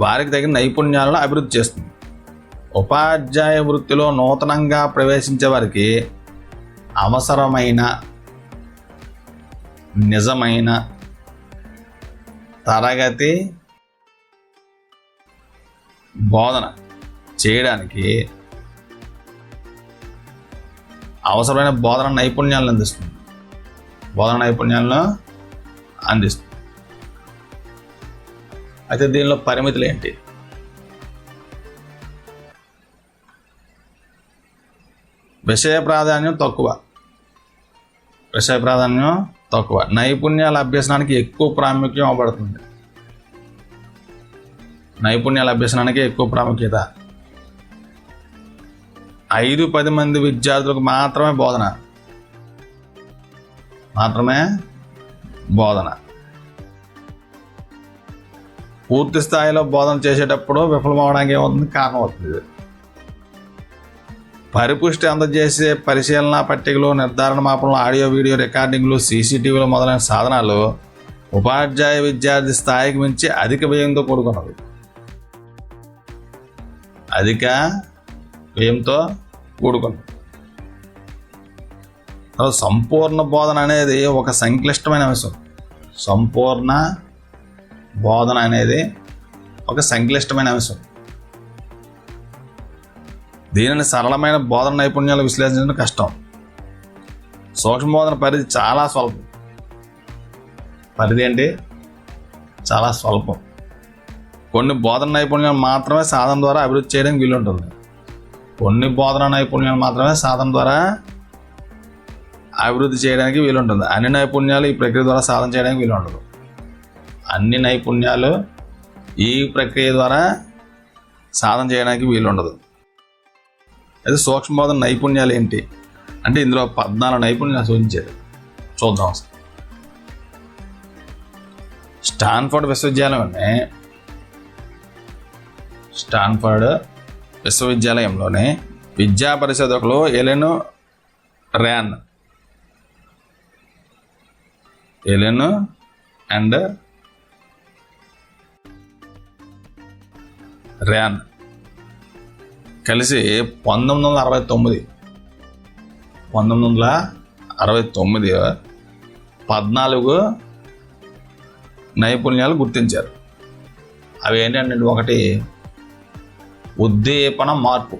వారికి తగిన నైపుణ్యాలను అభివృద్ధి చేస్తుంది. ఉపాధ్యాయ వృత్తిలో నూతనంగా ప్రవేశించే వారికి అవసరమైన నిజమైన తరగతి బోధన చేయడానికి అవసరమైన బోధన నైపుణ్యాలను అందిస్తుంది. అయితే దీనిలో పరిమితులు ఏంటి? విషయ ప్రాధాన్యం తక్కువ, నైపుణ్యాల అభ్యసనానికి ఎక్కువ ప్రాముఖ్యం ఇవ్వబడుతుంది. నైపుణ్యాల అభ్యసనానికి ఎక్కువ ప్రాముఖ్యత. 5-10 మంది విద్యార్థులకు మాత్రమే బోధన. పూర్తి స్థాయిలో బోధన చేసేటప్పుడు విఫలమవడానికి ఏమవుతుంది, కారణం అవుతుంది. పరిపుష్టి అందజేసే పరిశీలన పట్టికలు, నిర్ధారణ మాపనలు, ఆడియో వీడియో రికార్డింగ్లు, సీసీటీవీలు మొదలైన సాధనాలు ఉపాధ్యాయ విద్యార్థి స్థాయికి మించి అధిక వ్యయంతో కూడుకున్నవి. సంపూర్ణ బోధన అనేది ఒక సంక్లిష్టమైన అంశం. దీనిని సరళమైన బోధన నైపుణ్యాలు విశ్లేషించడం కష్టం. సూక్ష్మ బోధన పరిధి చాలా స్వల్పం. కొన్ని బోధన నైపుణ్యాలు మాత్రమే సాధన ద్వారా అభివృద్ధి చేయడానికి వీలుంటుంది. అన్ని నైపుణ్యాలు ఈ ప్రక్రియ ద్వారా సాధన చేయడానికి వీలుండదు. అయితే సూక్ష్మ బోధన నైపుణ్యాలు ఏంటి అంటే ఇందులో 14 నైపుణ్యాలు సూచించారు. చూద్దాం. స్టాన్ఫర్డ్ విశ్వవిద్యాలయంలోనే విద్యా పరిశోధకులు ఎలెన్ అండ్ ర్యాన్ కలిసి 1969 14 నైపుణ్యాలు గుర్తించారు. అవి ఏంటంటే, ఒకటి ఉద్దీపన మార్పు.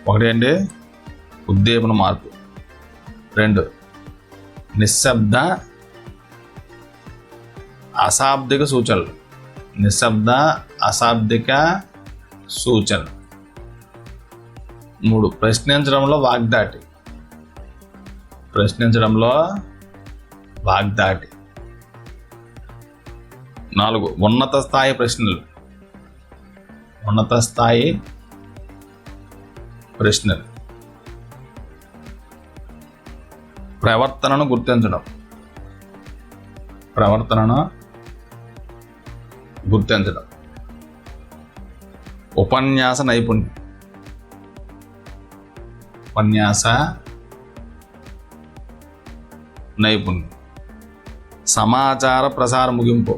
2 నిశ్శబ్ద అశాబ్దిక సూచనలు. 3 ప్రశ్నించడంలో వాగ్దాటి. 4 ఉన్నత స్థాయి ప్రశ్నలు. ప్రవర్తనను గుర్తించడం. ఉపన్యాస నైపుణ్యం. సమాచార ప్రసార ముగింపు.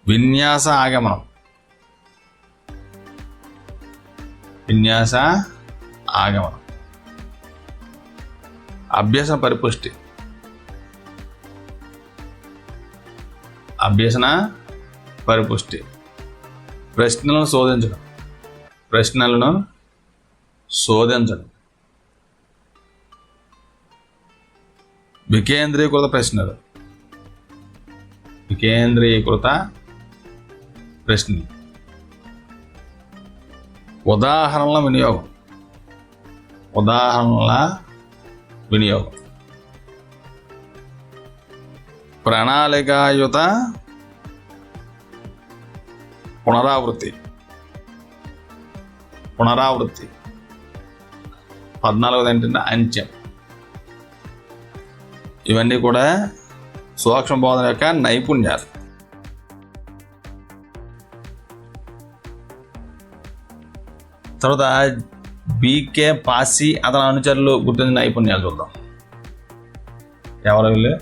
విన్యాస ఆగమనం. అభ్యసన పరిపుష్టి. ప్రశ్నలను శోధించడం. వికేంద్రీకృత ప్రశ్నలు. ఉదాహరణల వినియోగం. ప్రణాళికాయుత పునరావృత్తి. 14 ఏంటంటే అంత్యం. ఇవన్నీ కూడా సూక్ష్మ బోధన యొక్క నైపుణ్యాలు. తర్వాత బీకే పాసి అతని అనుచరులు గుర్తించిన నైపుణ్యాలు చూద్దాం. ఎవరు వీళ్ళు?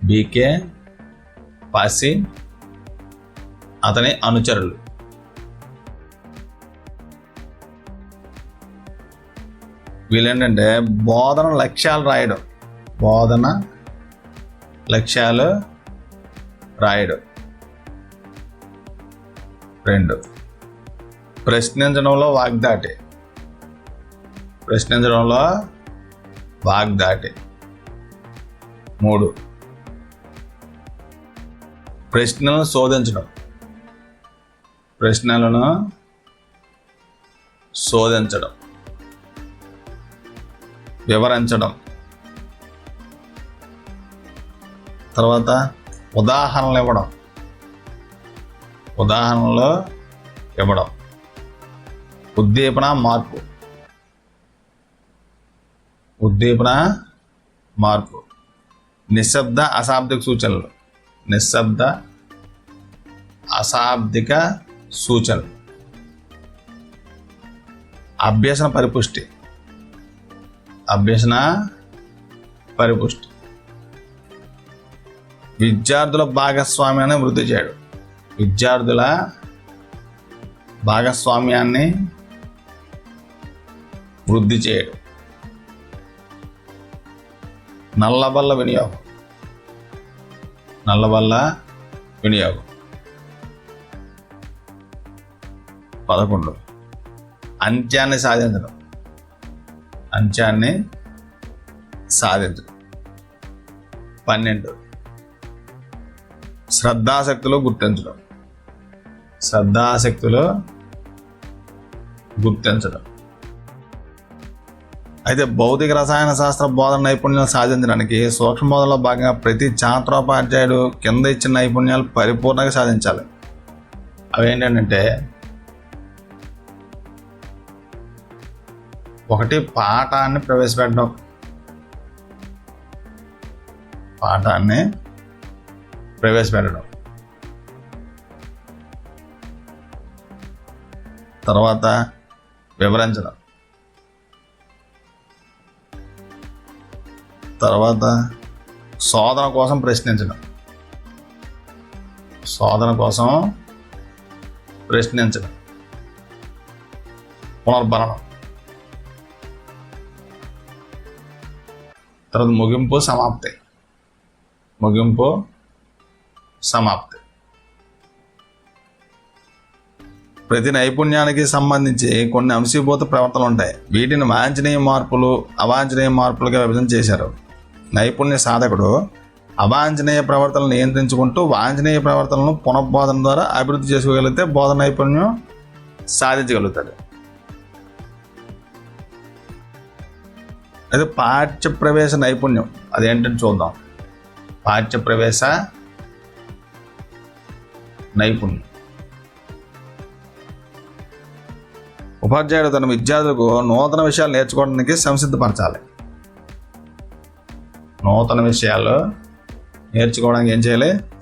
బీకే పాసి అతని అనుచరులు. వీళ్ళేంటంటే బోధన లక్ష్యాలు రాయడం. 2 ప్రశ్నించడంలో వాగ్దాటి. 3 ప్రశ్నలను శోధించడం. వివరించడం. తర్వాత ఉదాహరణలు ఇవ్వడం. ఉద్దీపన మార్పు. నిశ్శబ్ద అశాబ్దిక సూచనలు. అభ్యసన పరిపుష్టి. విద్యార్థుల భాగస్వామ్యాన్ని వృద్ధి చేయడం. నల్లబల్ల వినియోగం. 11. అంత్యాన్ని సాధించడం. 12. శ్రద్ధాశక్తులు గుర్తించడం. అయితే భౌతిక రసాయన శాస్త్ర బోధన నైపుణ్యాలు సాధించడానికి సూక్ష్మ బోధనలో భాగంగా ప్రతి ఛాత్రోపాధ్యాయుడు కింద ఇచ్చిన నైపుణ్యాలు పరిపూర్ణంగా సాధించాలి. అవేంటంటే 1. పాఠాన్ని ప్రవేశపెట్టడం. తర్వాత వివరించడం. తర్వాత శోధన కోసం ప్రశ్నించడం. పునర్భరణం. తర్వాత ముగింపు సమాప్తి. ప్రతి నైపుణ్యానికి సంబంధించి కొన్ని అంశీభూత ప్రవర్తనలు ఉంటాయి. వీటిని వాంఛనీయ మార్పులు, అవాంఛనీయ మార్పులుగా విభజన చేశారు. నైపుణ్య సాధకుడు అవాంఛనీయ ప్రవర్తనలు నియంత్రించుకుంటూ వాంఛనీయ ప్రవర్తనలను పునఃబోధన ద్వారా అభివృద్ధి చేసుకోగలిగితే బోధన నైపుణ్యం సాధించగలుగుతాడు. అయితే పాఠ్య ప్రవేశ నైపుణ్యం అదేంటని చూద్దాం. పాఠ్య ప్రవేశ నైపుణ్యం. ఉపాధ్యాయుడు తన విద్యార్థులకు నూతన విషయాలు నేర్చుకోవడానికి సంసిద్ధపరచాలి.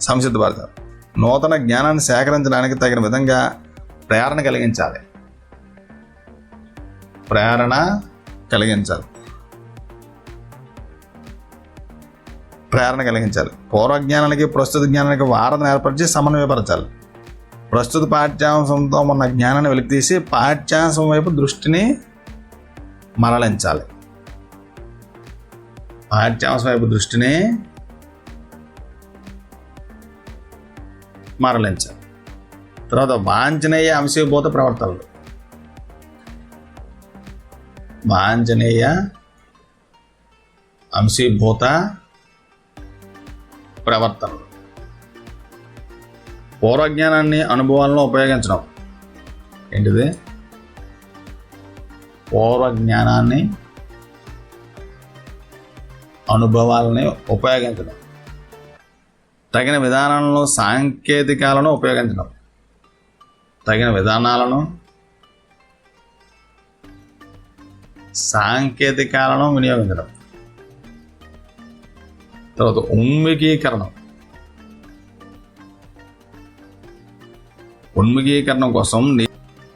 సంసిద్ధపరచాలి. నూతన జ్ఞానాన్ని సేకరించడానికి తగిన విధంగా ప్రేరణ కలిగించాలి. పూర్వజ్ఞానానికి ప్రస్తుత జ్ఞానానికి వారధన ఏర్పరిచి సమన్వయపరచాలి. ప్రస్తుత పాఠ్యాంశంతో ఉన్న జ్ఞానాన్ని వెలికితీసి పాఠ్యాంశం వైపు దృష్టిని మరలించాలి. తర్వాత వాంఛనీయ అంశీభూత ప్రవర్తనలు. పూర్వజ్ఞానాన్ని అనుభవాలను ఉపయోగించడం. తగిన విధానాలను సాంకేతికాలను ఉపయోగించడం. వినియోగించడం. తర్వాత ఉన్ముఖీకరణం కోసం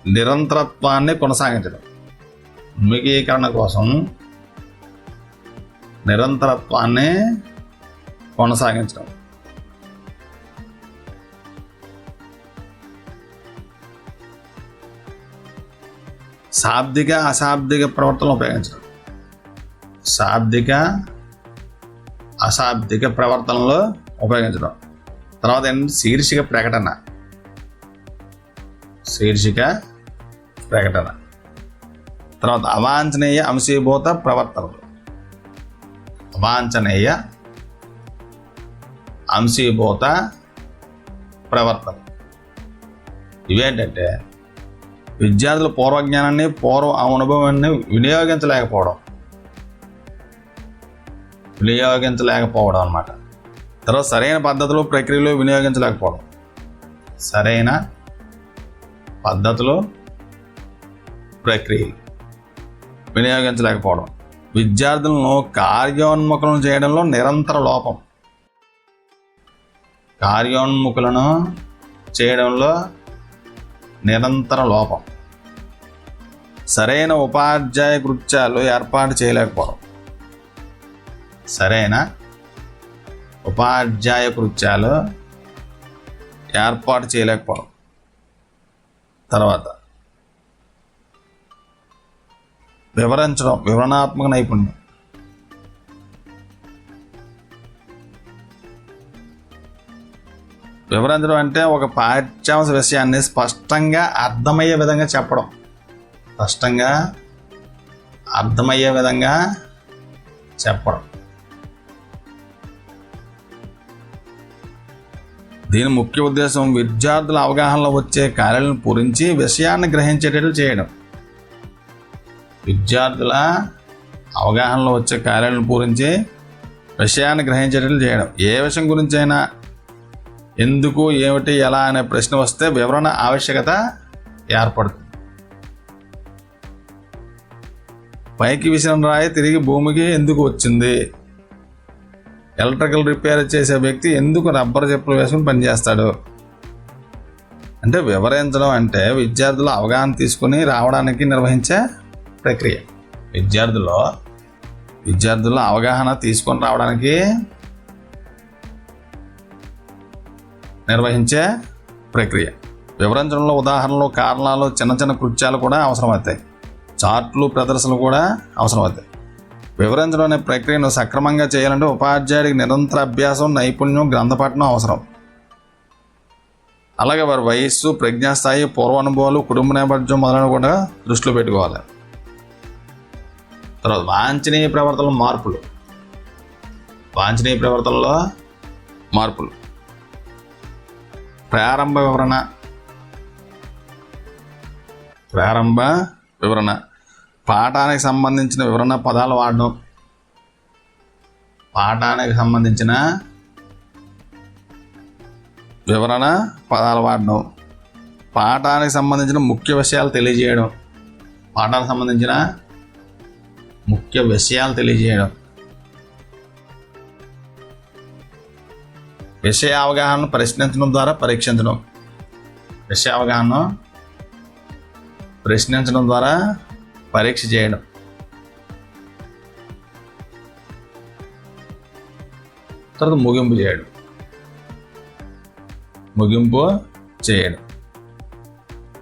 నిరంతరత్వాన్ని కొనసాగించడం. శాబ్దిక అశాబ్దిక ప్రవర్తనలు ఉపయోగించడం. తర్వాత శీర్షిక ప్రకటన. తర్వాత అవాంఛనీయ అంశీభూత ప్రవర్తనలు. ఇవేంటంటే విద్యార్థుల పూర్వజ్ఞానాన్ని అనుభవాన్ని వినియోగించలేకపోవడం అన్నమాట. తర్వాత సరైన పద్ధతులు ప్రక్రియలు వినియోగించలేకపోవడం. సరైన పద్ధతులు ప్రక్రియలు వినియోగించలేకపోవడం. విద్యార్థులను కార్యోన్ముఖులను చేయడంలో నిరంతర లోపం. కార్యోన్ముఖులను చేయడంలో నిరంతర లోపం. సరైన ఉపాధ్యాయ కృత్యాలు ఏర్పాటు చేయలేకపోవడం. సరైన ఉపాధ్యాయ కృత్యాలు ఏర్పాటు చేయలేకపోవడం. తర్వాత వివరించడం, వివరణాత్మక నైపుణ్యం. వివరించడం అంటే ఒక పాఠ్యాంశ విషయాన్ని స్పష్టంగా అర్థమయ్యే విధంగా చెప్పడం. స్పష్టంగా అర్థమయ్యే విధంగా చెప్పడం. దీని ముఖ్య ఉద్దేశం విద్యార్థుల అవగాహనలో వచ్చే కార్యాలను పూరించి విషయాన్ని గ్రహించేటట్లు చేయడం. విద్యార్థుల అవగాహనలో వచ్చే కార్యాలను పూరించి విషయాన్ని గ్రహించేటట్లు చేయడం. ఏ విషయం గురించి అయినా ఎందుకు, ఏమిటి, ఎలా అనే ప్రశ్న వస్తే వివరణ ఆవశ్యకత ఏర్పడుతుంది. పైకి విసిరిన రాయి తిరిగి భూమికి ఎందుకు వచ్చింది? ఎలక్ట్రికల్ రిపేర్ చేసే వ్యక్తి ఎందుకు రబ్బర్ చెప్పులు వేసుకుని పనిచేస్తాడు? అంటే వివరించడం అంటే విద్యార్థుల అవగాహన తీసుకుని రావడానికి నిర్వహించే ప్రక్రియ. విద్యార్థుల అవగాహన తీసుకొని రావడానికి నిర్వహించే ప్రక్రియ. వివరించడంలో ఉదాహరణలు, కారణాలు, చిన్న చిన్న కృత్యాలు కూడా అవసరమవుతాయి. చార్ట్లు, ప్రదర్శనలు కూడా అవసరమవుతాయి. వివరించడం అనే ప్రక్రియను సక్రమంగా చేయాలంటే ఉపాధ్యాయుడికి నిరంతర అభ్యాసం, నైపుణ్యం, గ్రంథపఠనం అవసరం. అలాగే వారి వయస్సు, ప్రజ్ఞాస్థాయి, పూర్వ అనుభవాలు, కుటుంబ నేపథ్యం మొదలైనవి కూడా దృష్టిలో పెట్టుకోవాలి. తర్వాత వాంఛనీయ ప్రవర్తనలో మార్పులు. వాంఛనీయ ప్రవర్తనలో మార్పులు. ప్రారంభ వివరణ. పాఠానికి సంబంధించిన వివరణ పదాలు వాడడం. పాఠానికి సంబంధించిన వివరణ పదాలు వాడడం. పాఠానికి సంబంధించిన ముఖ్య విషయాలు తెలియజేయడం. పాఠానికి సంబంధించిన ముఖ్య విషయాలు తెలియజేయడం. విషయ అవగాహనను ప్రశ్నించడం ద్వారా పరీక్షించడం. విషయ అవగాహనను ప్రశ్నించడం ద్వారా పరీక్ష చేయడం. తర్వాత ముగింపు చేయడం.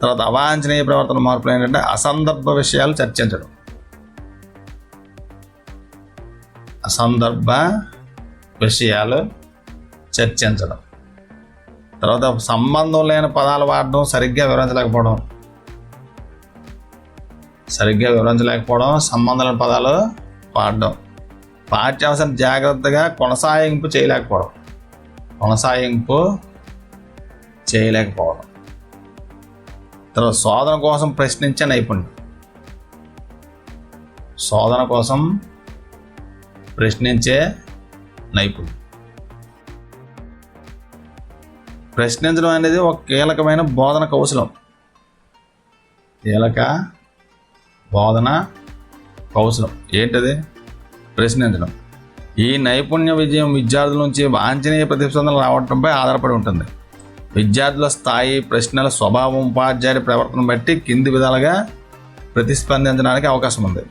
తర్వాత అవాంఛనీయ ప్రవర్తన మార్పులు ఏంటంటే అసందర్భ విషయాలు చర్చించడం. అసందర్భ విషయాలు చర్చించడం. తర్వాత సంబంధం లేని పదాలు వాడడం, సరిగ్గా వివరించలేకపోవడం. సంబంధం లేని పదాలు వాడడం. పాఠ్యాంశాన్ని జాగ్రత్తగా కొనసాగింపు చేయలేకపోవడం. తర్వాత శోధన కోసం ప్రశ్నించే నైపుణ్యం. ప్రశ్నించడం అనేది ఒక కీలకమైన బోధన కౌశలం. ఏంటది? ప్రశ్నించడం. ఈ నైపుణ్య విజయం విద్యార్థుల నుంచి వాంఛనీయ ప్రతిస్పందనలు రావడంపై ఆధారపడి ఉంటుంది. విద్యార్థుల స్థాయి, ప్రశ్నల స్వభావం, ఉపాధ్యాయుడి ప్రవర్తన బట్టి కింది విధాలుగా ప్రతిస్పందించడానికి అవకాశం ఉంది.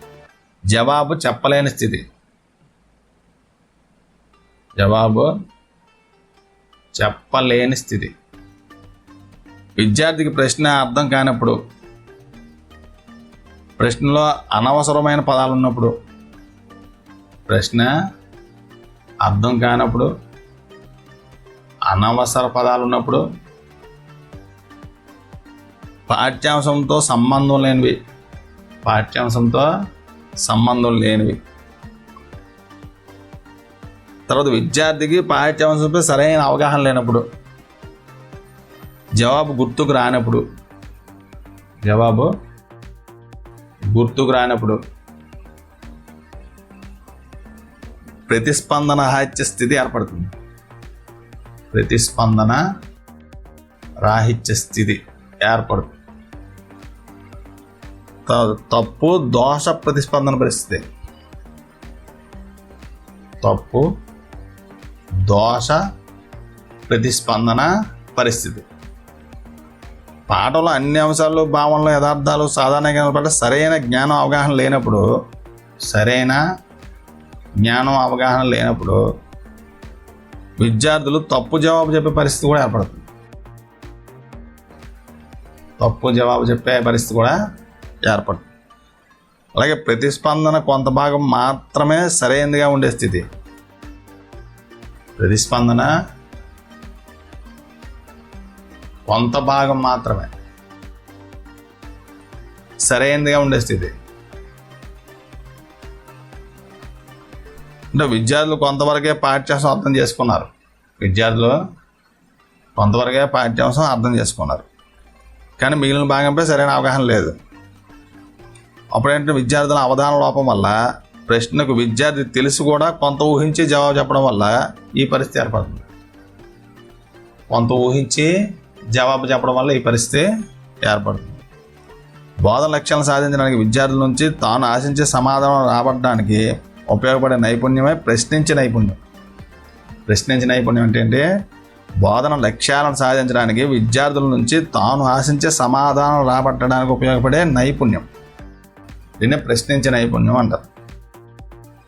జవాబు చెప్పలేని స్థితి. విద్యార్థికి ప్రశ్న అర్థం కానప్పుడు, ప్రశ్నలో అనవసరమైన పదాలు ఉన్నప్పుడు, అనవసర పదాలు ఉన్నప్పుడు, పాఠ్యాంశంతో సంబంధం లేనివి. తర్వాత విద్యార్థికి పాఠ్యాంశంపై సరైన అవగాహన లేనప్పుడు, జవాబు గుర్తుకు రానప్పుడు, ప్రతిస్పందన హాస్య స్థితి ఏర్పడుతుంది. ప్రతిస్పందన రాహిత్య స్థితి ఏర్పడుతుంది. తప్పు దోష ప్రతిస్పందన పరిస్థితి. తప్పు దోష ప్రతిస్పందన పరిస్థితి. పాఠంలో అన్ని అంశాలు, భావనలు, యథార్థాలు సాధారణంగా పట్ల సరైన జ్ఞానం అవగాహన లేనప్పుడు విద్యార్థులు తప్పు జవాబు చెప్పే పరిస్థితి కూడా ఏర్పడుతుంది. అలాగే ప్రతిస్పందన కొంత భాగం మాత్రమే సరైనదిగా ఉండే స్థితి. ప్రతిస్పందన కొంత భాగం మాత్రమే సరైనదిగా ఉండే స్థితి. అంటే విద్యార్థులు కొంతవరకే పాఠ్యాంశం అర్థం చేసుకున్నారు, కానీ మిగిలిన భాగంపై సరైన అవగాహన లేదు. అప్పుడేంటంటే విద్యార్థుల అవగాహన లోపం వల్ల ప్రశ్నకు విద్యార్థి తెలిసి కూడా కొంత ఊహించి జవాబు చెప్పడం వల్ల ఈ పరిస్థితి ఏర్పడుతుంది. బోధన లక్ష్యాలను సాధించడానికి విద్యార్థుల నుంచి తాను ఆశించే సమాధానం రాబట్టడానికి ఉపయోగపడే నైపుణ్యమే ప్రశ్నించే నైపుణ్యం. అంటే బోధన లక్ష్యాలను సాధించడానికి విద్యార్థుల నుంచి తాను ఆశించే సమాధానం రాబట్టడానికి ఉపయోగపడే నైపుణ్యం. దీన్నే ప్రశ్నించే నైపుణ్యం అంటారు.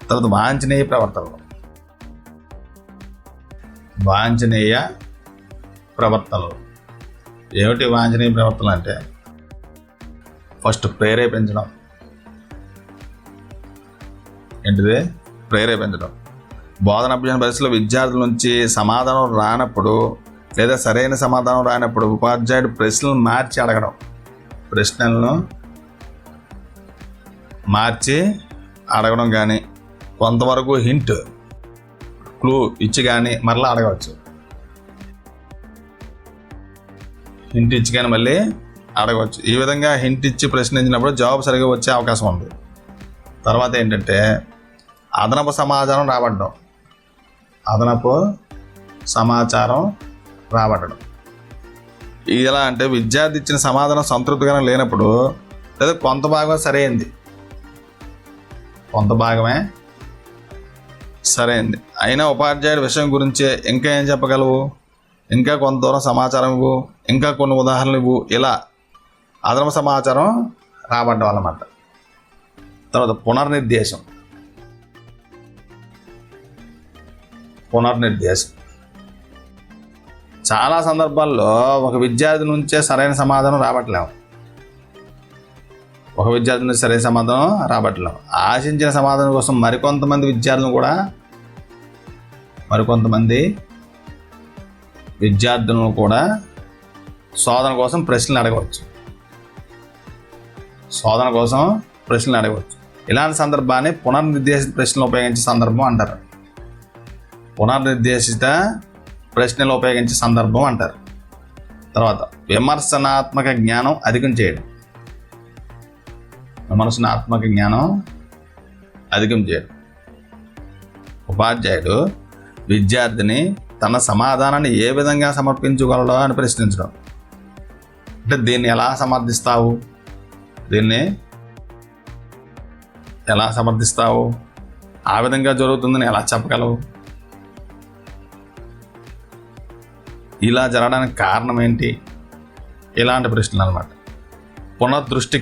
తర్వాత వాంఛనీయ ప్రవర్తనలు. ఏమిటి వాంఛనీయ ప్రవర్తనలు అంటే? ఫస్ట్ ప్రేరేపించడం. బోధన అభ్యసన పరిస్థితుల్లో విద్యార్థుల నుంచి సమాధానం రానప్పుడు లేదా సరైన సమాధానం రానప్పుడు ఉపాధ్యాయుడు ప్రశ్నలను మార్చి అడగడం కానీ, కొంతవరకు క్లూ ఇచ్చి కానీ మరలా అడగవచ్చు. మళ్ళీ అడగవచ్చు. ఈ విధంగా హింట్ ఇచ్చి ప్రశ్నించినప్పుడు జవాబు సరిగా వచ్చే అవకాశం ఉంది. తర్వాత ఏంటంటే అదనపు సమాచారం రాబట్టడం. ఇది ఎలా అంటే విద్యార్థి ఇచ్చిన సమాధానం సంతృప్తికరంగా లేనప్పుడు లేదా కొంత భాగమే సరైంది అయినా ఉపాధ్యాయుడి విషయం గురించి ఇంకా ఏం చెప్పగలవు, ఇంకా కొంత దూరం సమాచారం ఇవ్వు, ఇంకా కొన్ని ఉదాహరణలు ఇవ్వు, ఇలా అదనపు సమాచారం రాబడ్డం అన్నమాట. తర్వాత పునర్నిర్దేశం. చాలా సందర్భాల్లో ఒక విద్యార్థి నుంచే సరైన సమాధానం రాబట్టలేము. ఆశించిన సమాధానం కోసం మరికొంతమంది విద్యార్థులను కూడా శోధన కోసం ప్రశ్నలు అడగవచ్చు. ఇలాంటి సందర్భాన్ని పునర్నిర్దేశిత ప్రశ్నలు ఉపయోగించే సందర్భం అంటారు. తర్వాత విమర్శనాత్మక జ్ఞానం అధికం చేయడం. ఉపాధ్యాయుడు విద్యార్థిని తన సమాధానాన్ని ఏ విధంగా సమర్పించగలడో అని ప్రశ్నించడం. అంటే దీన్ని ఎలా సమర్థిస్తావు, ఆ విధంగా జరుగుతుందని ఎలా చెప్పగలవు, ఇలా జరగడానికి కారణం ఏంటి, ఇలాంటి ప్రశ్నలు అన్నమాట. పునర్దృష్టి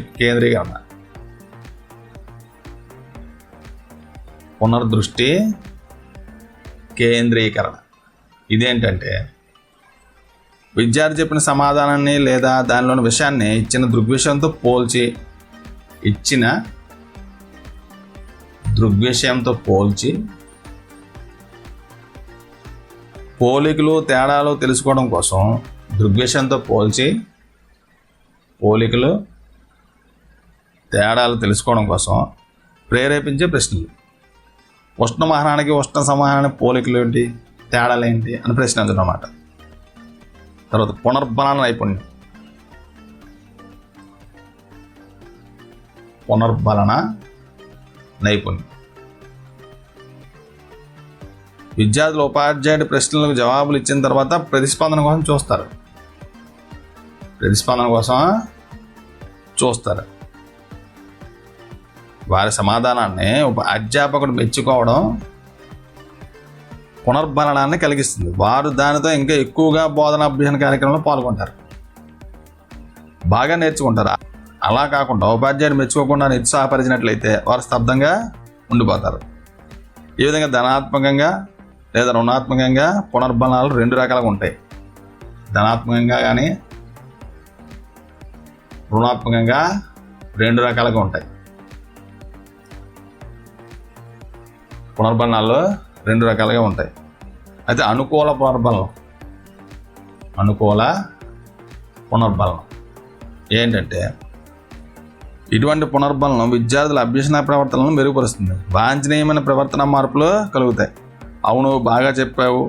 కేంద్రీకరణ. ఇదేంటంటే విద్యార్థి చెప్పిన సమాధానాన్ని లేదా దానిలోని విషయాన్ని ఇచ్చిన దృగ్విషయంతో పోల్చి పోలికలు తేడాలు తెలుసుకోవడం కోసం ప్రేరేపించే ప్రశ్నలు. ఉష్ణ మహనానికి ఉష్ణ సంవహనానికి పోలికలు ఏంటి, తేడాలు ఏంటి అని ప్రశ్నించడం అన్నమాట. తర్వాత పునర్బలన నైపుణ్యం. విద్యార్థులు ఉపాధ్యాయుడి ప్రశ్నలకు జవాబులు ఇచ్చిన తర్వాత ప్రతిస్పందన కోసం చూస్తారు. వారి సమాధానాన్ని అధ్యాపకుడు మెచ్చుకోవడం పునర్బలనాన్ని కలిగిస్తుంది. వారు దానితో ఇంకా ఎక్కువగా బోధన అభ్యసన కార్యక్రమంలో పాల్గొంటారు, బాగా నేర్చుకుంటారు. అలా కాకుండా ఉపాధ్యాయుడు మెచ్చుకోకుండా నిరుత్సాహపరిచినట్లయితే వారు స్తబ్దంగా ఉండిపోతారు. ఈ విధంగా ధనాత్మకంగా లేదా రుణాత్మకంగా పునర్బలనాలు 2 రకాలుగా ఉంటాయి. ధనాత్మకంగా కానీ రుణాత్మకంగా 2 రకాలుగా ఉంటాయి. పునర్బలనాలు 2 రకాలుగా ఉంటాయి. అయితే అనుకూల పునర్బలనం ఏంటంటే, ఇటువంటి పునర్బలనం విద్యార్థుల అభ్యసన ప్రవర్తనలను మెరుగుపరుస్తుంది. వాంఛనీయమైన ప్రవర్తన మార్పులు కలుగుతాయి. అవును, బాగా చెప్పావు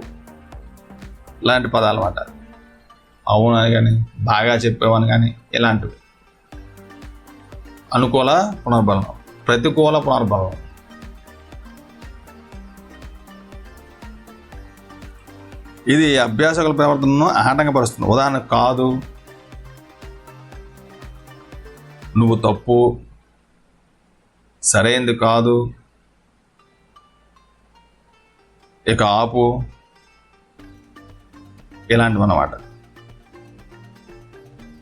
ఇలాంటి పదాలు అన్నమాట. అవును అని కానీ, బాగా చెప్పావు అని కానీ, ఇలాంటివి. అనుకూల పునర్బలనం. ప్రతికూల పునర్బలనం ఇది అభ్యాసకుల ప్రవర్తనను ఆటంకపరుస్తుంది. ఉదాహరణ, కాదు, నువ్వు తప్పు, సరైనది కాదు, ఇక ఆపు, ఇలాంటివి అన్నమాట.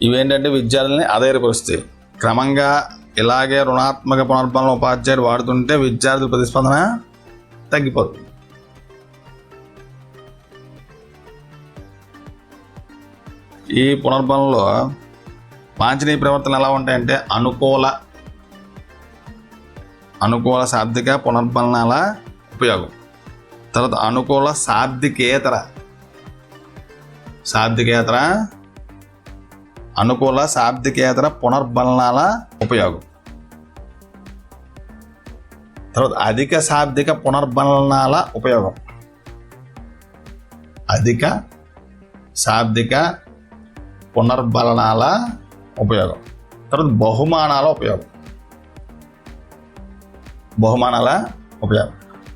ఇవేంటంటే విద్యార్థులని అధైర్యపరుస్తాయి. క్రమంగా ఇలాగే రుణాత్మక పునర్బలనం ఉపాధ్యాయుడు వాడుతుంటే విద్యార్థుల ప్రతిస్పందన తగ్గిపోతుంది. ఈ పునర్బలంలో వాంఛనీయ ప్రవర్తన ఎలా ఉంటాయంటే, అనుకూల శాబ్దిక పునర్బలనాల ఉపయోగం. తర్వాత అనుకూల శాబ్దికేతర పునర్బలనాల ఉపయోగం. తర్వాత అధిక శాబ్దిక పునర్బలనాల ఉపయోగం. తర్వాత బహుమానాల ఉపయోగం.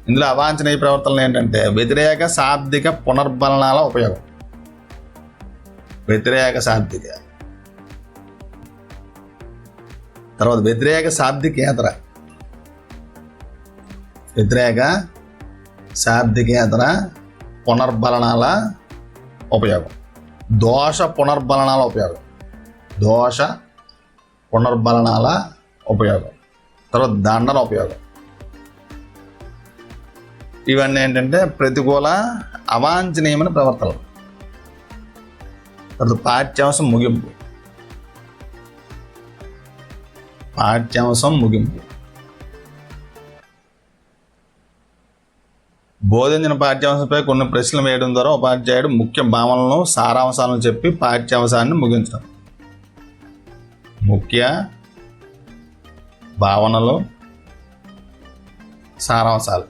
ఇందులో అవాంఛనీయ ప్రవర్తనలు ఏంటంటే, వ్యతిరేక శాబ్దిక పునర్బలనాల ఉపయోగం. తర్వాత వ్యతిరేక శాబ్దికేతర పునర్బలనాల ఉపయోగం. దోష పునర్బలనాల ఉపయోగం. తర్వాత దండన ఉపయోగం. ఇవన్నీ ఏంటంటే ప్రతికూల అవాంఛనీయమైన ప్రవర్తనలు. తర్వాత పాఠ్యాంశం ముగింపు. బోధించిన పాఠ్యాంశంపై కొన్ని ప్రశ్నలు వేయడం ద్వారా ఉపాధ్యాయుడు ముఖ్య భావనలను, సారాంశాలను చెప్పి పాఠ్యాంశాన్ని ముగించడం. ముఖ్య భావనలు, సారాంశం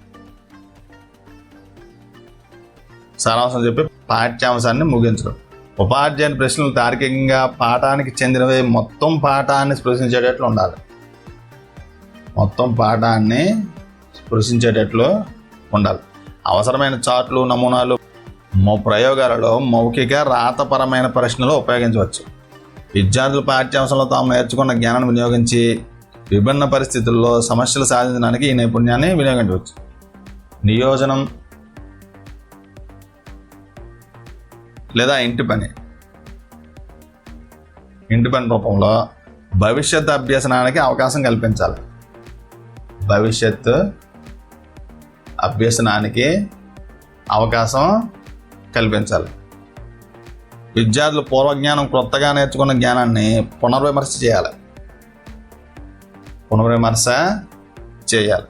చెప్పి పాఠ్యాంశాన్ని ముగించడం. ఉపాధ్యాయుని ప్రశ్నలు తార్కికంగా పాఠానికి చెందినవి, మొత్తం పాఠాన్ని స్పృశించేటట్లు ఉండాలి. అవసరమైన చార్ట్లు, నమూనాలు, ప్రయోగాలలో మౌఖిక, రాతపరమైన ప్రశ్నలు ఉపయోగించవచ్చు. విద్యార్థులు పాఠ్యాంశంలో తాము నేర్చుకున్న జ్ఞానాన్ని వినియోగించి విభిన్న పరిస్థితుల్లో సమస్యలు సాధించడానికి ఈ నైపుణ్యాన్ని వినియోగించవచ్చు. నియోజనం లేదా ఇంటి పని రూపంలో భవిష్యత్ అభ్యసనానికి అవకాశం కల్పించాలి. విద్యార్థులు పూర్వజ్ఞానం, కొత్తగా నేర్చుకున్న జ్ఞానాన్ని పునర్విమర్శ చేయాలి.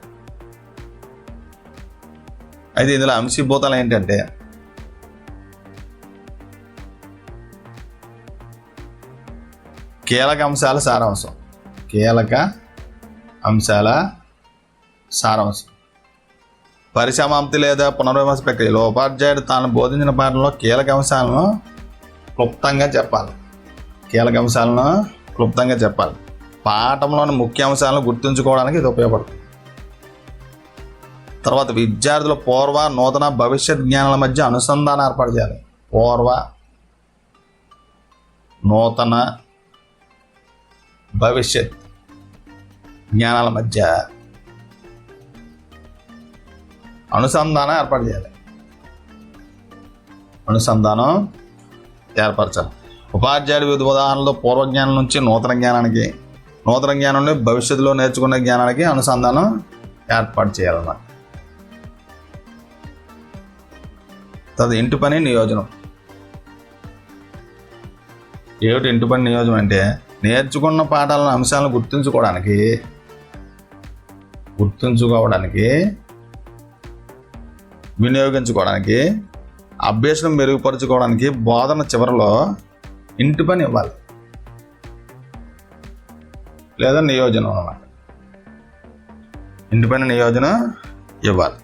అయితే ఇందులో అంశీభూతాలు ఏంటంటే, కీలక అంశాల సారాంశం. పరిసమాప్తి లేదా పునర్విమర్శ ప్రక్రియలో ఉపాధ్యాయుడు తాను బోధించిన పాఠంలో కీలక అంశాలను క్లుప్తంగా చెప్పాలి. పాఠంలోని ముఖ్య అంశాలను గుర్తుంచుకోవడానికి ఇది ఉపయోగపడుతుంది. తర్వాత విద్యార్థుల పూర్వ నూతన భవిష్యత్ జ్ఞానాల మధ్య అనుసంధానం ఏర్పాటు చేయాలి. పూర్వ నూతన భవిష్యత్ జ్ఞానాల మధ్య అనుసంధానం ఏర్పాటు చేయాలి. అనుసంధానం ఏర్పరచాలి. ఉపాధ్యాయుడు వివిధ ఉదాహరణలో పూర్వజ్ఞానం నుంచి నూతన జ్ఞానానికి, నూతన జ్ఞానం నుండి భవిష్యత్తులో నేర్చుకునే జ్ఞానానికి అనుసంధానం ఏర్పాటు చేయాలన్నమాట. తర్వాత ఇంటి పని నియోజనం. ఏమిటి ఇంటి పని నియోజనం అంటే నేర్చుకున్న పాఠాలను అంశాలను గుర్తుంచుకోవడానికి వినియోగించుకోవడానికి అభ్యాసం మెరుగుపరుచుకోవడానికి బోధన చివరిలో ఇంటి పని ఇవ్వాలి లేదా నియోజనం అన్నమాట. ఇంటి పని నియోజనం ఇవ్వాలి.